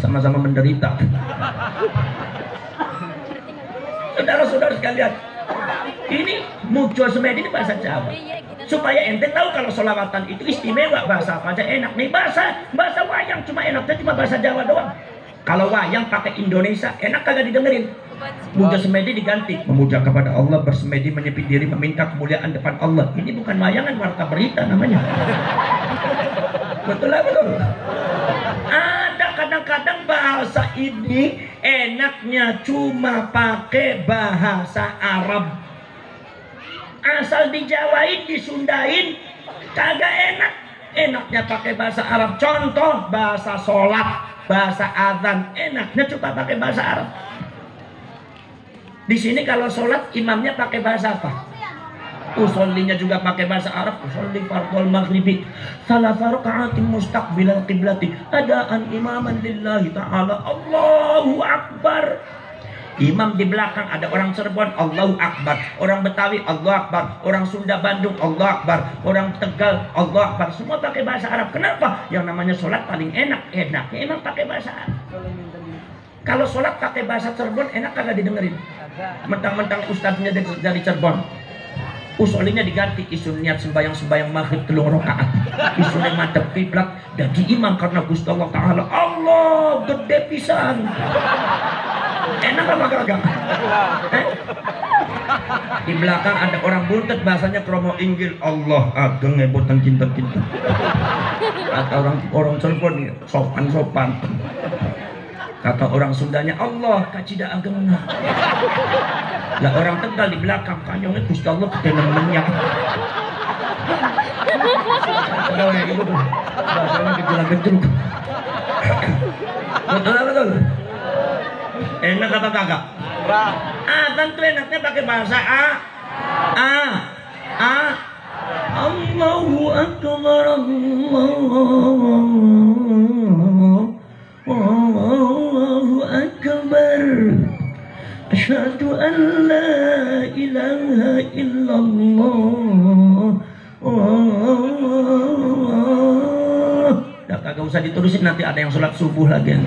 Sama-sama menderita. Saudara-saudara sekalian, ini mujo semedi ini bahasa Jawa. Supaya ente tahu kalau sholawatan itu istimewa, bahasa apa aja enak nih. Bahasa wayang cuma enaknya cuma bahasa Jawa doang. Kalau wayang pakai Indonesia enak kagak didengerin. Muja semedi diganti memuja kepada Allah, bersemedi menyepit diri meminta kemuliaan depan Allah. Ini bukan wayangan, warta berita namanya. Betul lah, betul. Ada kadang-kadang bahasa ini enaknya cuma pakai bahasa Arab. Asal dijawain, disundain kagak enak. Enaknya pakai bahasa Arab. Contoh bahasa sholat, bahasa azan, enaknya cuma pakai bahasa Arab. Di sini kalau sholat imamnya pakai bahasa apa? Usollinya juga pakai bahasa Arab. Usolli fardhul maghribi salasa raka'atin mustaqbilal qiblati adaan imaman lillahi ta'ala. Allahu akbar. Imam di belakang ada orang Cirebon, Allahu Akbar. Orang Betawi, Allahu Akbar. Orang Sunda Bandung, Allahu Akbar. Orang Tegal, Allahu Akbar. Semua pakai bahasa Arab. Kenapa? Yang namanya sholat paling enaknya emang pakai bahasa Arab. Kalau sholat pakai bahasa Cirebon enak kagak didengerin? Mentang-mentang ustadznya dari Cirebon. Usolnya diganti, isu niat sembayang maghrib 3 rakaat. Isunya madhep kiblat jadi imam karena Gusti Allah Ta'ala. Allah gede pisan. Enak apa kagak? Di belakang ada orang buntet bahasanya kromo inggil. Allah ageng ngebotan cinta-cinta. Kata orang Cirebon nih sopan. Kata orang Sundanya Allah kacida ageng. Lah orang Tegal di belakang kanyongnya Gusti Allah ketenang minyak. Kalau kayak gitu tuh bahasanya gejolak-gejolak. Betul. Enak apa kagak? Azan tuh enaknya pakai bahasa Allahu Akbar, Allahu Akbar. Asyhadu an la ilaha illallah. Dah kagak usah ditulisin, nanti ada yang sholat subuh lagi.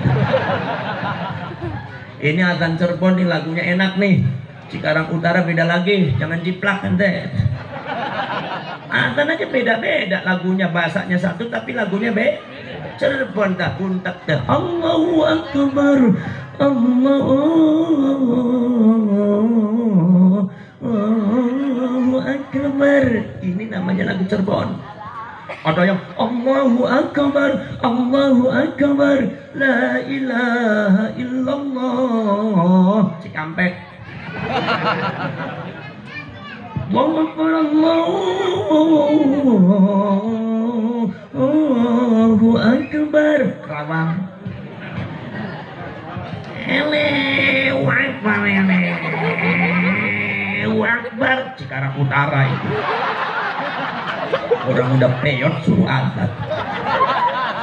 Ini azan Cirebon nih, lagunya enak nih. Cikarang Utara beda lagi, jangan jiplak ente. Azan aja beda-beda lagunya, bahasanya satu tapi lagunya Cirebon tak buntak dah. Allahu Akbar, Allahu Akbar. Ini namanya lagu Cirebon. Ada yang Allahu Akbar, Allahu Akbar, la ilaha illallah. Cikampek. Allahu Akbar, Allahu Akbar. Kerawang. Allahu Akbar, Allahu Akbar. Cikarang Utara itu. Orang udah peyot suruh azan.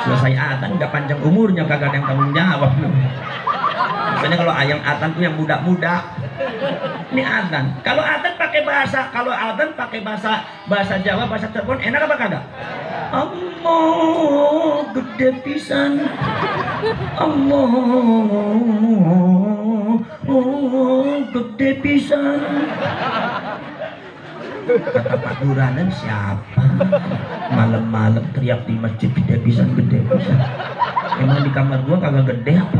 Selesai azan udah panjang umurnya kagak ada yang tanggung jawab. Biasanya kalau ayang azan tuh yang muda-muda. Ini azan. Kalau azan pakai bahasa Jawa, bahasa Cirebon enak apa kagak? Allah gede pisan. Allah gede pisan. Kata Pak Duranan siapa? Malam-malam teriak di masjid gede pisan. Emang di kamar gua kagak gede apa?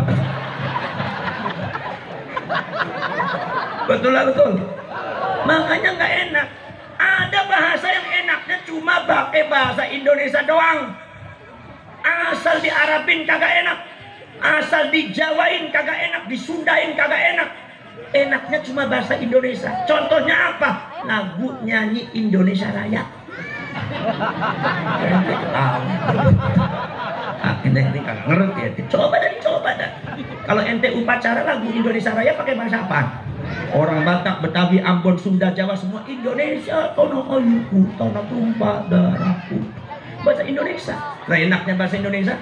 Betul lah, betul. Makanya nggak enak. Ada bahasa yang enaknya cuma pakai bahasa Indonesia doang. Asal di Arabin kagak enak, asal di Jawain kagak enak, di Sundain kagak enak. Enaknya cuma bahasa Indonesia. Contohnya apa? Lagu nyanyi Indonesia Raya. Ente kagak ngerti ya. Coba dah. Kalau ente upacara lagu Indonesia Raya pakai bahasa apa? Orang Batak, Betawi, Ambon, Sunda, Jawa semua Indonesia, tanah airku, tanah tumpah darahku. Bahasa Indonesia. Nah, enaknya bahasa Indonesia.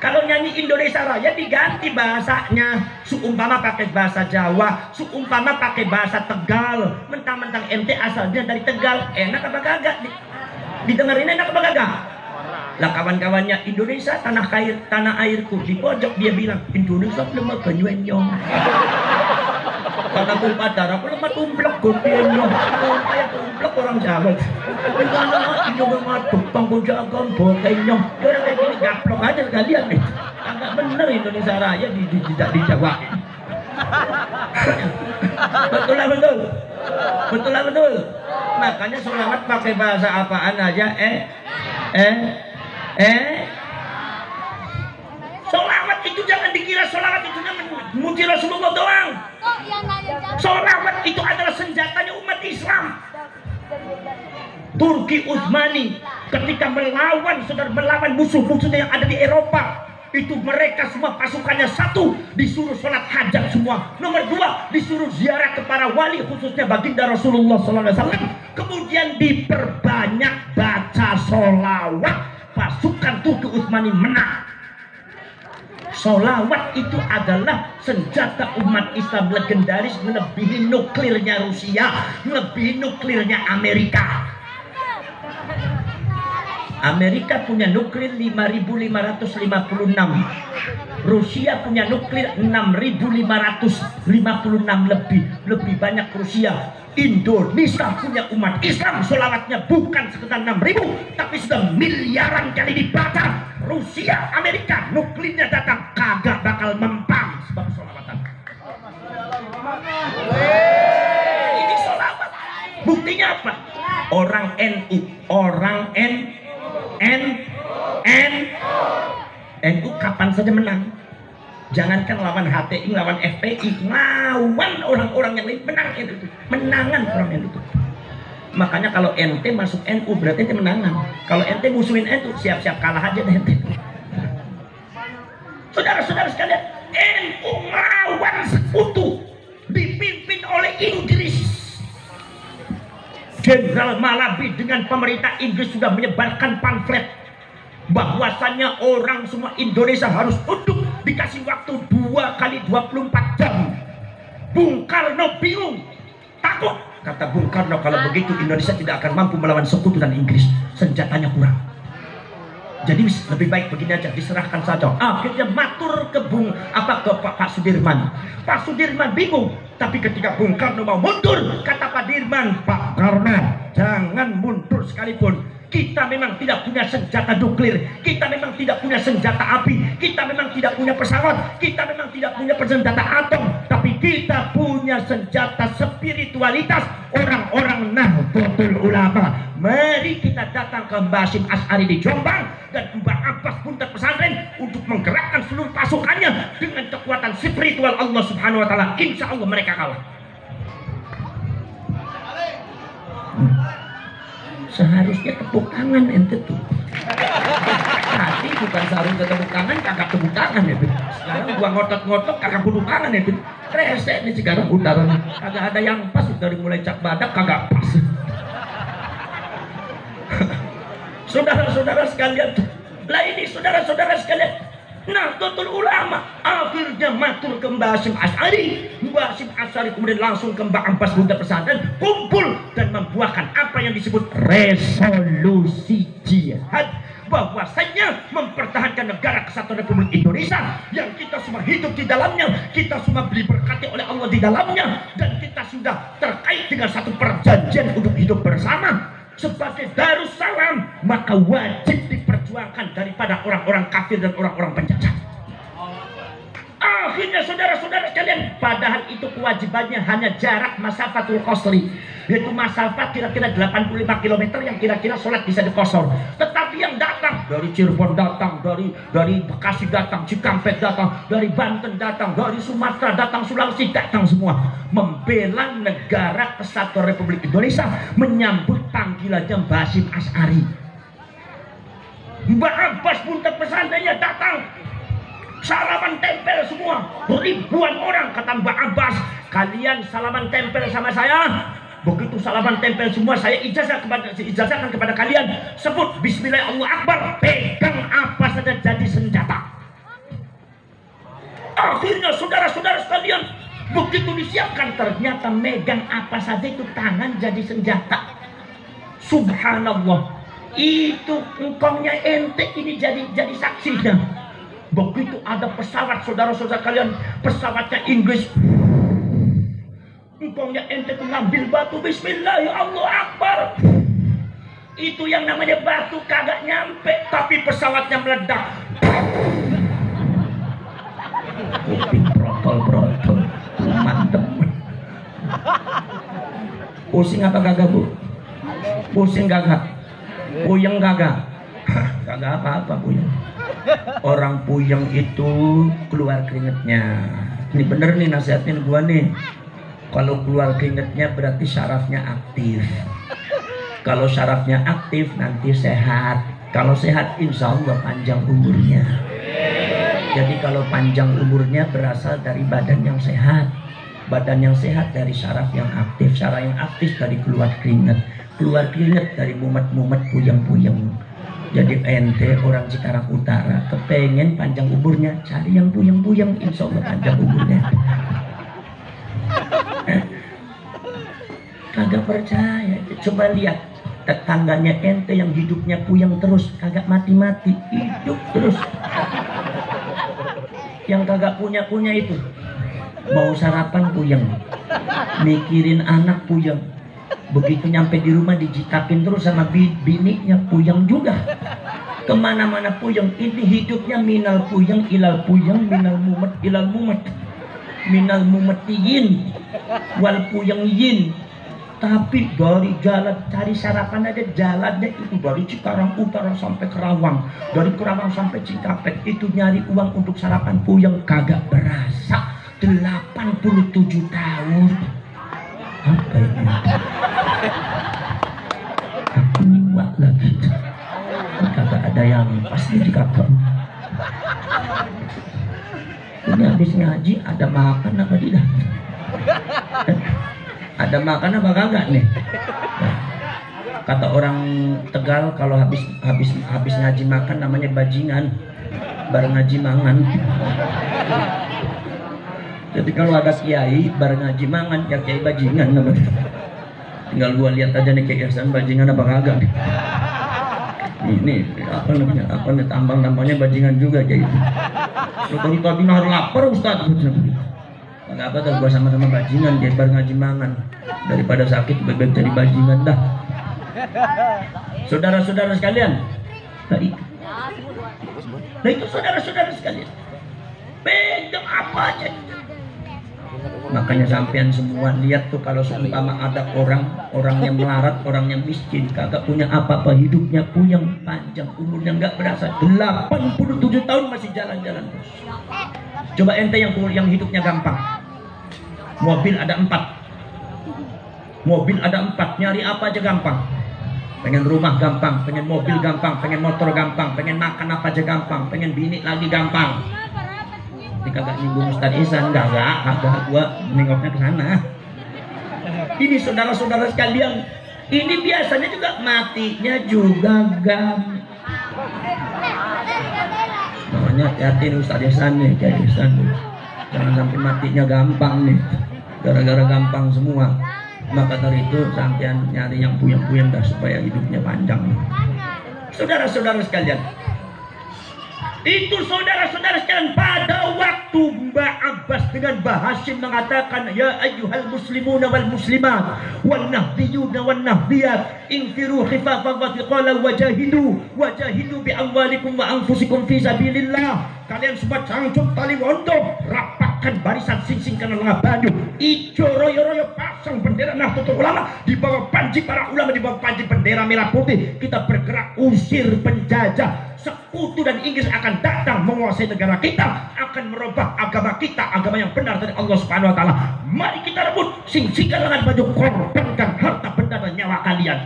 Kalau nyanyi Indonesia Raya diganti bahasanya. Seumpama pakai bahasa Jawa, seumpama pakai bahasa Tegal. Mentang-mentang ente asalnya dari Tegal, enak apa kagak? Didengerin enak apa kagak? Lah kawan-kawannya Indonesia tanah airku, di pojok dia bilang Indonesia lemah kenyuenyong. Tanah tumpah darahku lemah tumplek godenyong. Kayak tumplek orang Jawa. Karena Indonesia maduk panggung jagan bokenyong. Orang kayak gini gaplok aja sekalian nih. Agak bener Indonesia Raya di Jawa. Betul lah betul. Makanya sholawat pakai bahasa apaan aja? Sholawat itu jangan dikira sholawat itu memuji Rasulullah doang. Sholawat itu adalah senjatanya umat Islam. Turki Utsmani ketika melawan musuh-musuhnya yang ada di Eropa, itu mereka semua pasukannya satu, disuruh sholat hajat semua. Nomor dua, disuruh ziarah ke para wali, khususnya baginda Rasulullah SAW. Kemudian diperbanyak baca sholawat, pasukan Turki Utsmani menang. Sholawat itu adalah senjata umat Islam legendaris, melebihi nuklirnya Rusia, melebihi nuklirnya Amerika. Amerika punya nuklir 5.556, Rusia punya nuklir 6.556, lebih banyak Rusia. Indonesia punya umat Islam, sholawatnya bukan sekitar 6.000, tapi sudah miliaran kali dibaca. Rusia, Amerika, nuklirnya datang kagak bakal mempan sebab sholawatan. Ini sholawat. Buktinya apa? Orang NU, NU kapan saja menang. Jangankan lawan HTI, lawan FPI, lawan orang-orang yang lain menang itu. Menangan orang NU itu. Makanya kalau ente masuk NU berarti ente menangan. Kalau ente musuhin NU, siap-siap kalah aja deh ente. Saudara-saudara sekalian, NU melawan sekutu dipimpin oleh Inggris. Jenderal Malabi dengan pemerintah Inggris sudah menyebarkan pamflet bahwasannya orang semua Indonesia harus tunduk, dikasih waktu 2 kali 24 jam. Bung Karno bingung, takut. Kata Bung Karno, kalau begitu Indonesia tidak akan mampu melawan sekutu dan Inggris, senjatanya kurang. Jadi lebih baik begini aja, diserahkan saja. Akhirnya matur ke Pak Sudirman. Pak Sudirman bingung, tapi ketika Bung Karno mau mundur, kata Pak Dirman, Pak Karno jangan mundur sekalipun. Kita memang tidak punya senjata nuklir, kita memang tidak punya senjata api, kita memang tidak punya pesawat, kita memang tidak punya senjata atom, tapi kita punya senjata spiritualitas orang-orang Nahdlatul Ulama. Mari kita datang ke Mbah Hasyim Asy'ari di Jombang dan Mbah Abbas Buntet Pesantren untuk menggerakkan seluruh pasukannya dengan kekuatan spiritual Allah Subhanahu wa taala. Insya Allah mereka kalah. Seharusnya tepuk tangan ente tuh. Tadi bukan seharusnya tepuk tangan, kagak tepuk tangan ya. Sekarang gua ngotot-ngotot kagak tepuk tangan ya. Rese nih sekarang udaranya. Kagak ada yang pas, dari mulai cak badak kagak pas. Saudara-saudara sekalian, lah ini saudara-saudara sekalian, Nahdlatul Ulama akhirnya matur ke Mbah Hasyim Asy'ari. Mbah Hasyim Asy'ari kemudian langsung ke Mbah Abbas Buntet Pesantren, kumpul dan membuahkan apa yang disebut resolusi jihad, bahwasanya mempertahankan negara kesatuan Republik Indonesia yang kita semua hidup di dalamnya, kita semua diberkati oleh Allah di dalamnya, dan kita sudah terkait dengan satu perjanjian untuk hidup bersama sebagai Darussalam, maka wajib diperjuangkan daripada orang-orang kafir dan orang-orang penjajah. Akhirnya saudara-saudara sekalian, padahal itu kewajibannya hanya jarak masafatul qasri, yaitu masafat kira-kira 85 km yang kira-kira sholat bisa dikosor. Tetapi yang datang dari Cirebon datang, dari Bekasi datang, Cikampek datang, dari Banten datang, dari Sumatera datang, Sulawesi datang, semua membela negara kesatuan Republik Indonesia, menyambut panggilannya Mbah Hasyim Asy'ari. Mbah Abbas pun pesantrennya datang, salaman tempel semua, ribuan orang. Kata Mbak Abbas, kalian salaman tempel sama saya. Begitu salaman tempel semua, saya ijazahkan kepada kalian, sebut Bismillah Allah Akbar, pegang apa saja jadi senjata. Akhirnya saudara-saudara sekalian, begitu disiapkan, ternyata megang apa saja itu tangan jadi senjata. Subhanallah, itu engkongnya ente ini jadi saksinya. Begitu ada pesawat, saudara-saudara kalian, pesawatnya Inggris, engkongnya ente tuh ngambil batu, Bismillah ya Allah Akbar. Itu yang namanya batu kagak nyampe, tapi pesawatnya meledak. Kuping brotol, mantep. Pusing apa kagak bu? Pusing kagak? Puyeng kagak? Kagak apa-apa puyeng. Orang puyeng itu keluar keringetnya. Ini bener nih nasihatin gua nih. Kalau keluar keringetnya berarti syarafnya aktif. Kalau syarafnya aktif nanti sehat. Kalau sehat insya Allah panjang umurnya. Jadi kalau panjang umurnya berasal dari badan yang sehat. Badan yang sehat dari syaraf yang aktif. Syaraf yang aktif dari keluar keringet. Keluar keringet dari mumet-mumet puyeng-puyeng. Jadi ente orang Cikarang Utara kepengen panjang umurnya, cari yang puyeng-puyeng, insya Allah panjang umurnya. Kagak percaya, coba lihat tetangganya ente yang hidupnya puyeng terus, kagak mati-mati, hidup terus. Yang kagak punya itu mau sarapan puyeng, mikirin anak puyeng. Begitu nyampe di rumah dijitakin terus sama bininya, puyeng juga. Kemana-mana puyeng. Ini hidupnya minal puyeng ilal puyeng, minal mumet ilal mumet, minal mumetiyin wal puyeng yin. Tapi dari jalan cari sarapan ada jalannya itu dari Cikarang Utara sampai Kerawang, dari Kerawang sampai Cikampek, itu nyari uang untuk sarapan puyeng kagak berasa. 87 tahun. Apa ini? Aku niwak lagi. Kagak ada yang pasti di kakak. Ini habis ngaji ada makan apa tidak? Ada makan apa kagak nih? Kata orang Tegal kalau habis ngaji makan namanya bajingan, bareng ngaji mangan. Jadi kalau ada kiai bareng ngaji mangan ya kiai bajingan namanya. Tinggal gua lihat aja nih Kiai Hasan bajingan apa kagak nih. Ini apa namanya? Apa nih tambang-tambangnya bajingan juga kayak gitu. Kalau tadi nahar lapar Ustaz. Enggak apa tuh gua sama-sama bajingan dia bareng ngaji mangan. Daripada sakit bebek jadi bajingan dah. Saudara-saudara sekalian. Nah itu saudara-saudara sekalian. Pegang apa aja. Makanya sampean semua lihat tuh kalau seumpama ada orang yang melarat, orang yang miskin, kagak punya apa-apa, hidupnya puyeng, panjang umurnya nggak berasa, 87 tahun masih jalan-jalan terus. Coba ente yang hidupnya gampang, mobil ada 4, nyari apa aja gampang, pengen rumah gampang, pengen mobil gampang, pengen motor gampang, pengen makan apa aja gampang, pengen bini lagi gampang. Ini kagak nyinggung Ustaz Ihsan, kagak gua nengoknya ke sana. Ini saudara-saudara sekalian, ini biasanya juga matinya juga gampang. Namanya hati-hati Ustaz Ihsan nih, kayak Ihsan nih. Jangan sampai matinya gampang nih, gara-gara gampang semua. Maka dari itu sampean nyari yang puyeng-puyeng dah supaya hidupnya panjang. Saudara-saudara sekalian, itu saudara-saudara sekalian pada waktu Mbak Abbas dengan Mbah Hasyim mengatakan ya ayyuhal muslimuna wal muslimat wal nahdiyuna wal nahdiyat infiru khifafan wa thiqalan wajahidu bi amwalikum wa anfusikum fi sabilillah. Kalian semua cangcup tali mondok, rapat rapatkan barisan sing kanan lengah baju ijo royo-royo, pasang bendera Nahdlatul Ulama di bawah panji para ulama, di bawah panji bendera merah putih. Kita bergerak usir penjajah. Sekutu dan Inggris akan datang menguasai negara kita, akan merubah agama kita, agama yang benar dari Allah Subhanahu wa taala. Mari kita rebut sing kanan baju, korbankan harta benda dan nyawa kalian.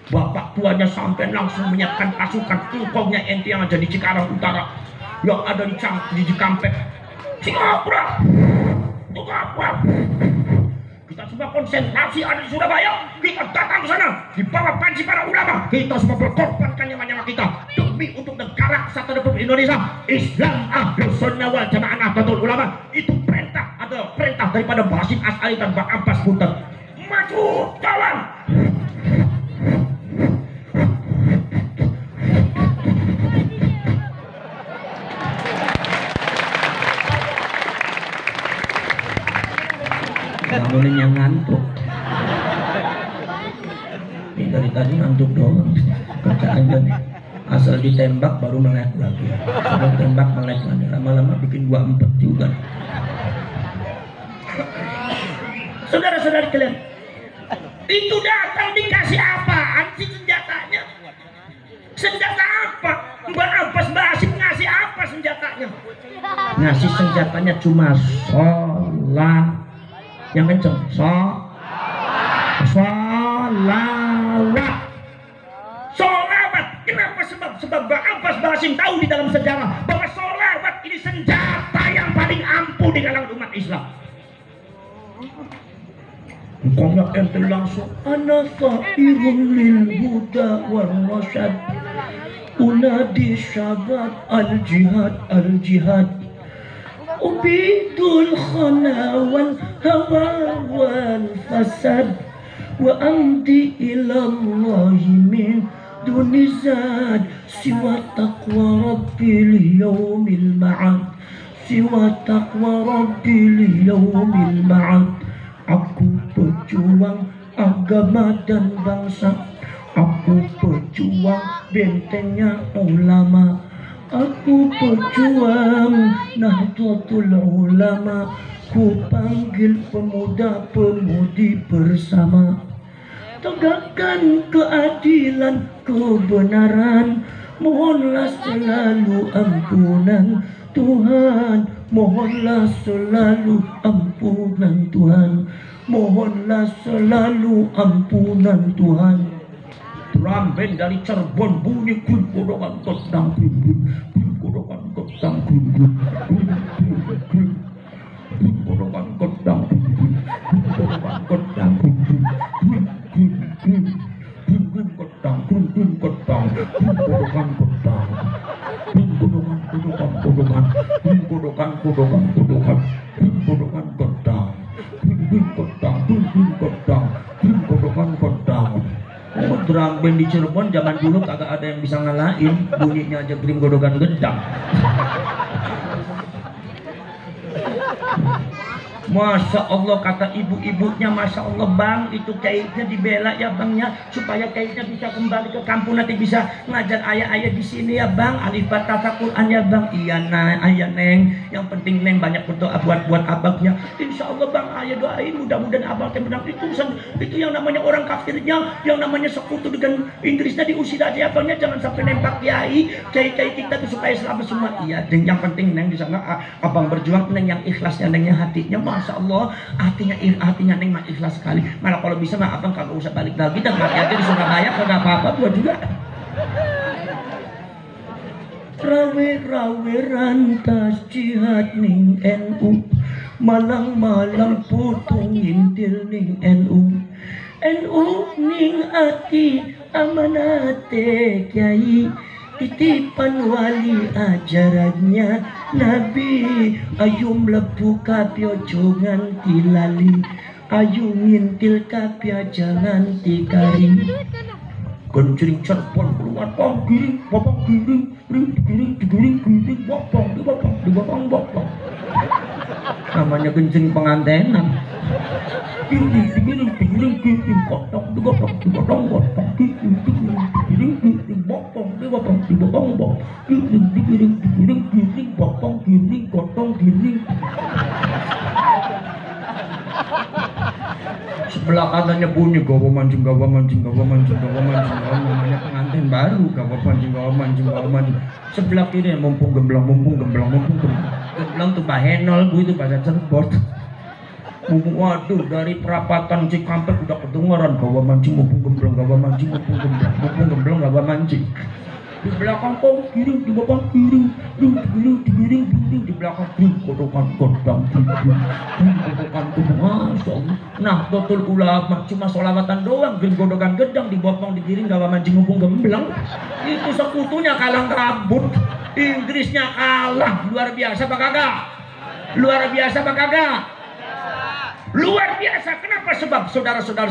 Bapak tuanya sampai langsung menyiapkan pasukan tukongnya ente yang ada di Cikarang Utara, yang ada di Cikampek, Singapura, kita semua konsentrasi ada di Surabaya. Kita datang ke sana di bawah panji para ulama. Kita semua berkorbankan nyawa-nyawa kita demi untuk negara kesatuan Republik Indonesia. Islam Ahlus Sunnah wal Jamaah Nahdlatul Ulama itu perintah, adalah perintah daripada Basim As'ari dan Bang Abbas Bunten. Maju kawan. Namun yang ngantuk. Ini dari tadi ngantuk doang. Kerjaan kan asal ditembak baru melek lagi. Kalau tembak melek lagi. Lama-lama bikin gua empet juga. Saudara-saudara kalian, itu datang dikasih apaan sih senjatanya? Senjata apa? Mbak Abbas Basim ngasih apa senjatanya? Ngasih senjatanya cuma sholat. Yang kenceng, sholawat. Kenapa? Sebab Mbak Abbas Basim tahu di dalam sejarah bahwa sholawat ini senjata yang paling ampuh di kalangan umat Islam. Engkau ente langsung ana sa'irun lil huda wal rasyad unadi syabab al jihad ubidul khana wal hawa wal fasad wa amdi ilallahi min duni zad siwa taqwa rabbil yawmil ma'ad, siwa taqwa rabbil yawmil ma'ad. Aku pejuang agama dan bangsa, aku pejuang bentengnya ulama, aku pejuang Nahdlatul Ulama, ku panggil pemuda-pemudi bersama. Tegakkan keadilan, kebenaran, mohonlah selalu ampunan Tuhan, mohonlah selalu ampunan Tuhan, mohonlah selalu ampunan Tuhan. Drum band dari Cirebon bunyi kudokan kodang kudokan kodang kudokan kodang kodang drum band di Cirebon zaman dulu kagak ada yang bisa ngalahin, bunyinya aja grim godokan gedang. Masya Allah, kata ibu-ibunya, Masya Allah bang, itu kaitnya dibela ya bangnya, supaya kaitnya bisa kembali ke kampung, nanti bisa ngajar ayah-ayah di sini ya bang, alif ba ta Quran ya bang. Iya nah, ayah neng, yang penting neng banyak berdoa buat abangnya. Insya Allah bang, ayah doain mudah-mudahan abang menang. Itu yang namanya orang kafirnya, yang namanya sekutu dengan Inggrisnya diusir aja abangnya, jangan sampai nembak kiai kita tuh supaya selamat semua. Iya, yang penting neng di sana abang berjuang, neng yang ikhlasnya, nengnya hatinya. Masya Allah, hatinya neng mah ikhlas sekali. Malah kalau bisa mah abang kagak usah balik lagi, dan mati aja di Surabaya kagak apa-apa gua juga. Rawe-rawe rantas jihad ning NU, malang-malang putung intil ning NU ning ati amanate kiai, titipan wali ajarannya Nabi. Ayo mlebu kabeh jangan tilali, ayo ngintil kabeh jangan tikari. Kencing Cirebon keluar giring, bopong giring, bopong. Namanya kencing pengantenan. Giring, kotok, digotong, digiring giring bopong di bopong di bopong bopong giring digiring digiring giring bopong giring gotong giring. Sebelah kanannya bunyi gawa mancing gawa mancing gawa mancing gawa mancing gawa, namanya pengantin baru gawa mancing gawa mancing gawa mancing. Sebelah kiri mumpung gemblang mumpung gemblang mumpung gemblang tuh bahenol bu, itu bahasa Cirebon. Mumpung waduh dari perapatan Cikampek udah kedengaran gawa mancing mumpung gemblang gawa mancing mumpung gemblang gawa mancing. Di belakang kau giring di bawah giring digiring giring di belakang giring kodokan kodang giring kodokan kodang. Masya Allah. Nah betul ulama cuma sholawatan doang, giring kodokan gedang dibopong digiring gawa mancing mumpung gemblang. Itu sekutunya kalang kabut. Inggrisnya kalah luar biasa apa kagak? Luar biasa apa kagak? Luar biasa. Kenapa? Sebab saudara-saudara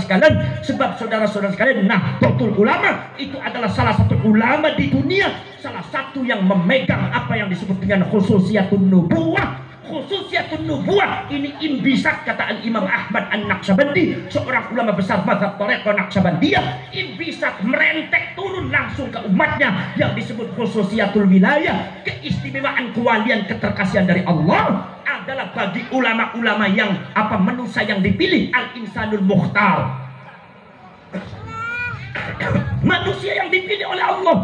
sekalian, Nahdlatul Ulama itu adalah salah satu ulama di dunia, salah satu yang memegang apa yang disebut dengan khususiyatun nubuwah. Khususiyatun nubuwah ini imbisat, kata Imam Ahmad An-Naqsyabandi, seorang ulama besar mazhab Thariqah Naqsyabandiyah. Imbisat merentek turun langsung ke umatnya yang disebut khususiyatul wilayah, keistimewaan kewalian keterkasihan dari Allah adalah bagi ulama-ulama yang manusia yang dipilih, al-insanul mukhtar, manusia yang dipilih oleh Allah.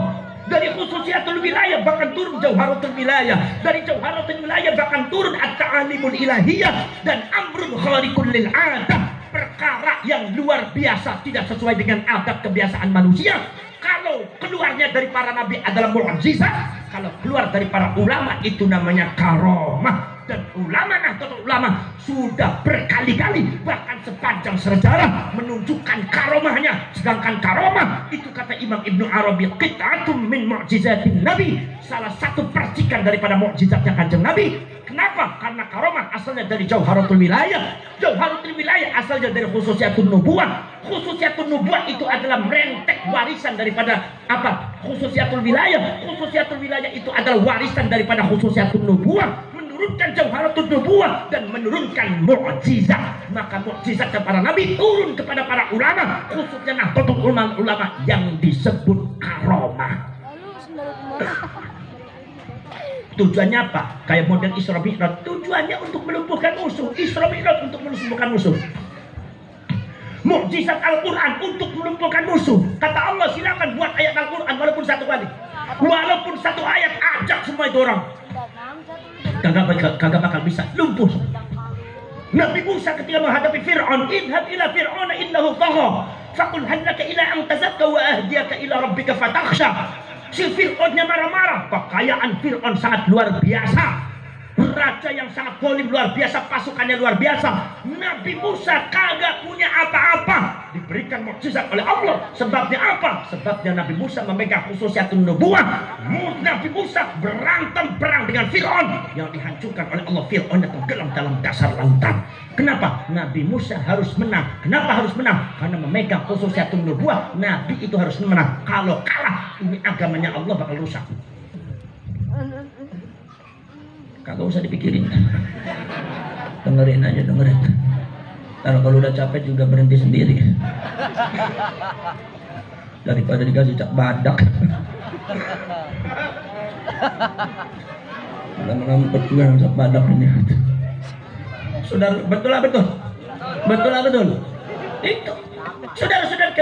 Dari khususiyatul wilayah bahkan turun jauharatul wilayah, dari jauharatul wilayah bahkan turun at-ta'alimul ilahiyah dan amrul khariqul lil adah, perkara yang luar biasa tidak sesuai dengan adat kebiasaan manusia. Kalau keluarnya dari para nabi adalah mukjizat, kalau keluar dari para ulama itu namanya karomah. Dan ulama Nahdlatul Ulama sudah berkali-kali bahkan sepanjang sejarah menunjukkan karomahnya. Sedangkan karomah itu kata Imam Ibnu Arabi qit'atun min mu'jizatin Nabi, salah satu percikan daripada mukjizatnya Kanjeng Nabi. Kenapa? Karena karomah asalnya dari jauharatul wilayah. Jauharatul wilayah asalnya dari khususiyatun nubuwah. Khususiyatun nubuwah itu adalah merentek warisan daripada khususiyatul wilayah. Khususiyatul wilayah itu adalah warisan daripada khususiyatun nubuwah, menurunkan jauharatul nubuwah dan menurunkan mukjizat. Maka mukjizat para nabi turun kepada para ulama, khususnya Nahdlatul Ulama yang disebut karomah. Tujuannya apa? Kayak model Isra Mi'raj, tujuannya untuk melumpuhkan musuh. Isra Mi'raj untuk melumpuhkan musuh. Mukjizat Al-Quran untuk melumpuhkan musuh. Kata Allah, silakan buat ayat Al-Quran walaupun satu kali, walaupun satu ayat, ajak semua itu orang. Kagak bakal bisa, lumpuh. Nabi Musa ketika menghadapi Fir'aun, idhab ila fir'auna innahu tagha faqul hal laka ila an tazakka wa ahdiyaka ila rabbika fatakhsha. Si Fir'aunnya marah-marah. Kekayaan Fir'aun sangat luar biasa, raja yang sangat zalim luar biasa, pasukannya luar biasa. Nabi Musa kagak punya apa-apa, diberikan mukjizat oleh Allah. Sebabnya apa? Sebabnya Nabi Musa memegang khususiyatun nubuwah. Nabi Musa berantem perang dengan Fir'aun yang dihancurkan oleh Allah. Fir'aun yang tenggelam dalam dasar lautan. Kenapa? Nabi Musa harus menang. Kenapa harus menang? Karena memegang khususiyatun nubuwah. Nabi itu harus menang. Kalau kalah, ini agamanya Allah bakal rusak. Kagak usah dipikirin, dengerin aja, dengerin. Karena kalau udah capek juga berhenti sendiri, daripada dikasih cak badak. Lama-lama betul cak badak ini. Saudara, betul lah betul, betul lah betul. Itu, saudara-saudara.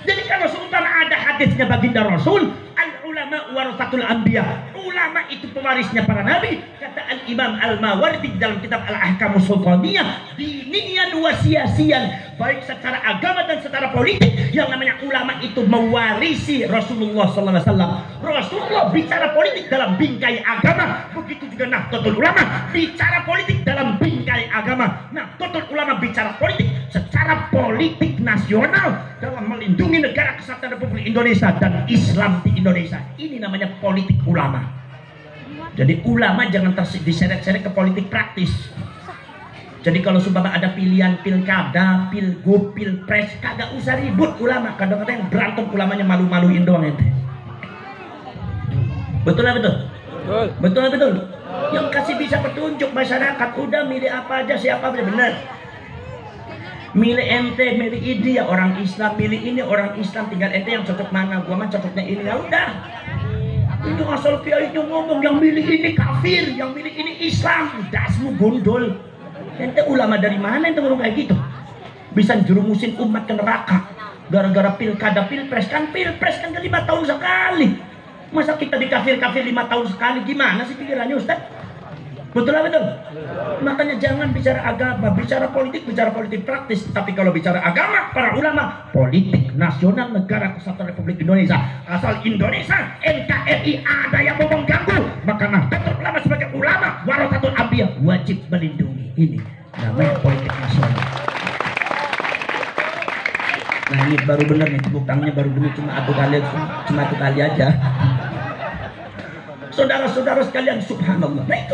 Jadi kalau seumpama ada hadisnya baginda Rasul, al-ulama warasatul anbiya, ulama itu pewarisnya para nabi. Kata al-Imam Al-Mawardi dalam kitab Al-Ahkamus Sultaniyah, diniyan wa siyasiyan, baik secara agama dan secara politik. Yang namanya ulama itu mewarisi Rasulullah SAW. Rasulullah bicara politik dalam bingkai agama, begitu juga Nahdlatul Ulama bicara politik dalam bingkai agama. Nahdlatul Ulama bicara politik secara politik nasional dalam melindungi negara kesatuan Republik Indonesia dan Islam di Indonesia. Ini namanya politik ulama. Jadi ulama jangan diseret-seret ke politik praktis. Jadi kalau sumpah ada pilihan pilkada, pilgub, pilpres, kagak usah ribut ulama. Kadang-kadang yang berantem ulamanya malu-maluin doang ente. Betul lah betul? Betul. Betul lah betul? Yang kasih bisa petunjuk masyarakat, udah milih apa aja, siapa aja, benar. Milih ente, milih ini ya orang Islam, milih ini orang Islam, tinggal ente yang cocok mana. Gua mah cocoknya ini, ya udah. Itu asal kiai itu ngomong yang milih ini kafir, yang milih ini Islam, dasmu gondol. Ente ulama dari mana ente ngomong kayak gitu? Bisa jerumusin umat ke neraka gara-gara pilkada pilpres kan 5 tahun sekali. Masa kita dikafir-kafir 5 tahun sekali? Gimana sih pikirannya Ustaz? Betul lah betul. Makanya jangan bicara agama, bicara politik praktis. Tapi kalau bicara agama, para ulama, politik nasional negara kesatuan Republik Indonesia, asal Indonesia, NKRI ada yang mau mengganggu, maka Nahdlatul Ulama sebagai ulama warasatul anbiya wajib melindungi. Ini namanya politik nasional. Nah ini baru benar nih, tepuk tangannya baru benar, cuma satu kali aja. Saudara-saudara sekalian, subhanallah. Nah itu,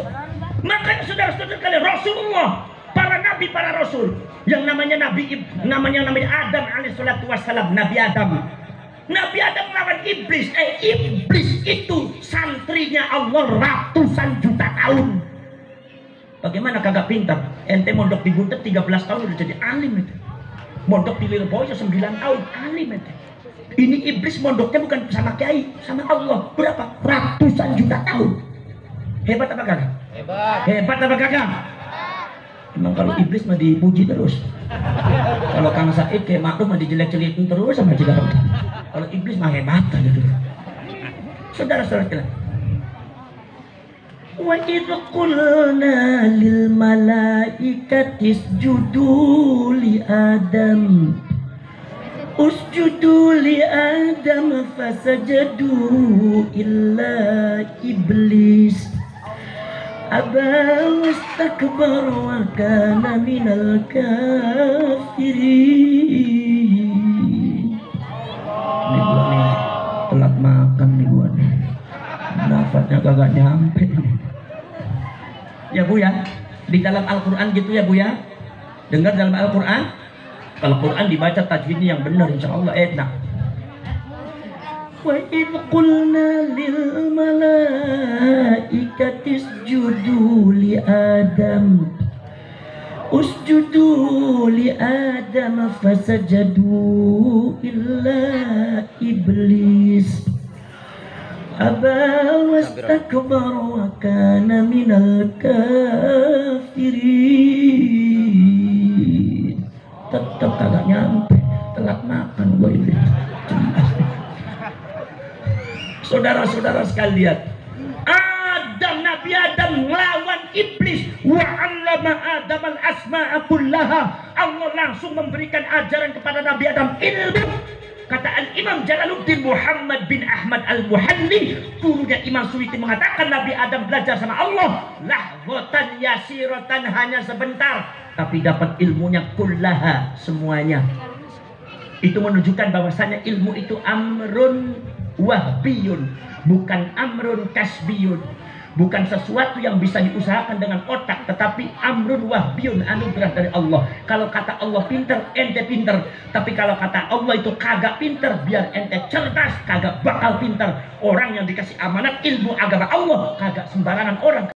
makanya saudara-saudara sekalian, Rasulullah, para nabi, para rasul, yang namanya namanya Adam alaihissalatu wassalam, Nabi Adam. Nabi Adam lawan iblis. Iblis itu santrinya Allah ratusan juta tahun. Bagaimana kagak pintar? Ente mondok di Buntet 13 tahun udah jadi alim itu. Mondok di Lirboyo 9 tahun, alim ente. Ini iblis mondoknya bukan sama kiai, sama Allah. Berapa? Ratusan juta tahun. Hebat apa kagak? Hebat apa kagak? Emang kalau iblis mah dipuji terus. Kalau Kang Said kayak maklum mah dijelek-jelekin terus sama Jakarta. Kalau iblis mah hebat gitu. Saudara-saudara sekalian. Wa idh qulna lil malaikati isjudu li Adam usjudu li Adam fasajadu illa iblis aba wastakbara wa kana minal kafirin. Ini gua nih telat makan nih gua nih, nafasnya kagak nyampe. Ya Bu ya, di dalam Al-Quran gitu ya Bu ya. Dengar dalam Al-Quran, kalau Quran dibaca tajwidnya yang benar insya Allah enak. Wa idh qulna lil malaikati isjudu li Adam usjudu li Adam fasajadu illa iblis aba wastakbara wa kana minal kafirin. Tetap kagak nyampe, telat makan gua ini. Saudara-saudara sekalian, Nabi Adam melawan iblis. Wa 'allama Adam al-asma'a kullaha. Allah langsung memberikan ajaran kepada Nabi Adam ilmu. Kata Al-Imam Jalaluddin Muhammad bin Ahmad Al-Muhalli, gurunya Imam Suyuti mengatakan Nabi Adam belajar sama Allah lahwatan yasiratan, hanya sebentar, tapi dapat ilmunya kullaha, semuanya. Itu menunjukkan bahwasanya ilmu itu amrun wahbiyun, bukan amrun kasbiyun. Bukan sesuatu yang bisa diusahakan dengan otak, tetapi amrun wahbiyun, anugerah dari Allah. Kalau kata Allah pinter, ente pinter. Tapi kalau kata Allah itu kagak pinter, biar ente cerdas, kagak bakal pinter. Orang yang dikasih amanat ilmu agama Allah, kagak sembarangan orang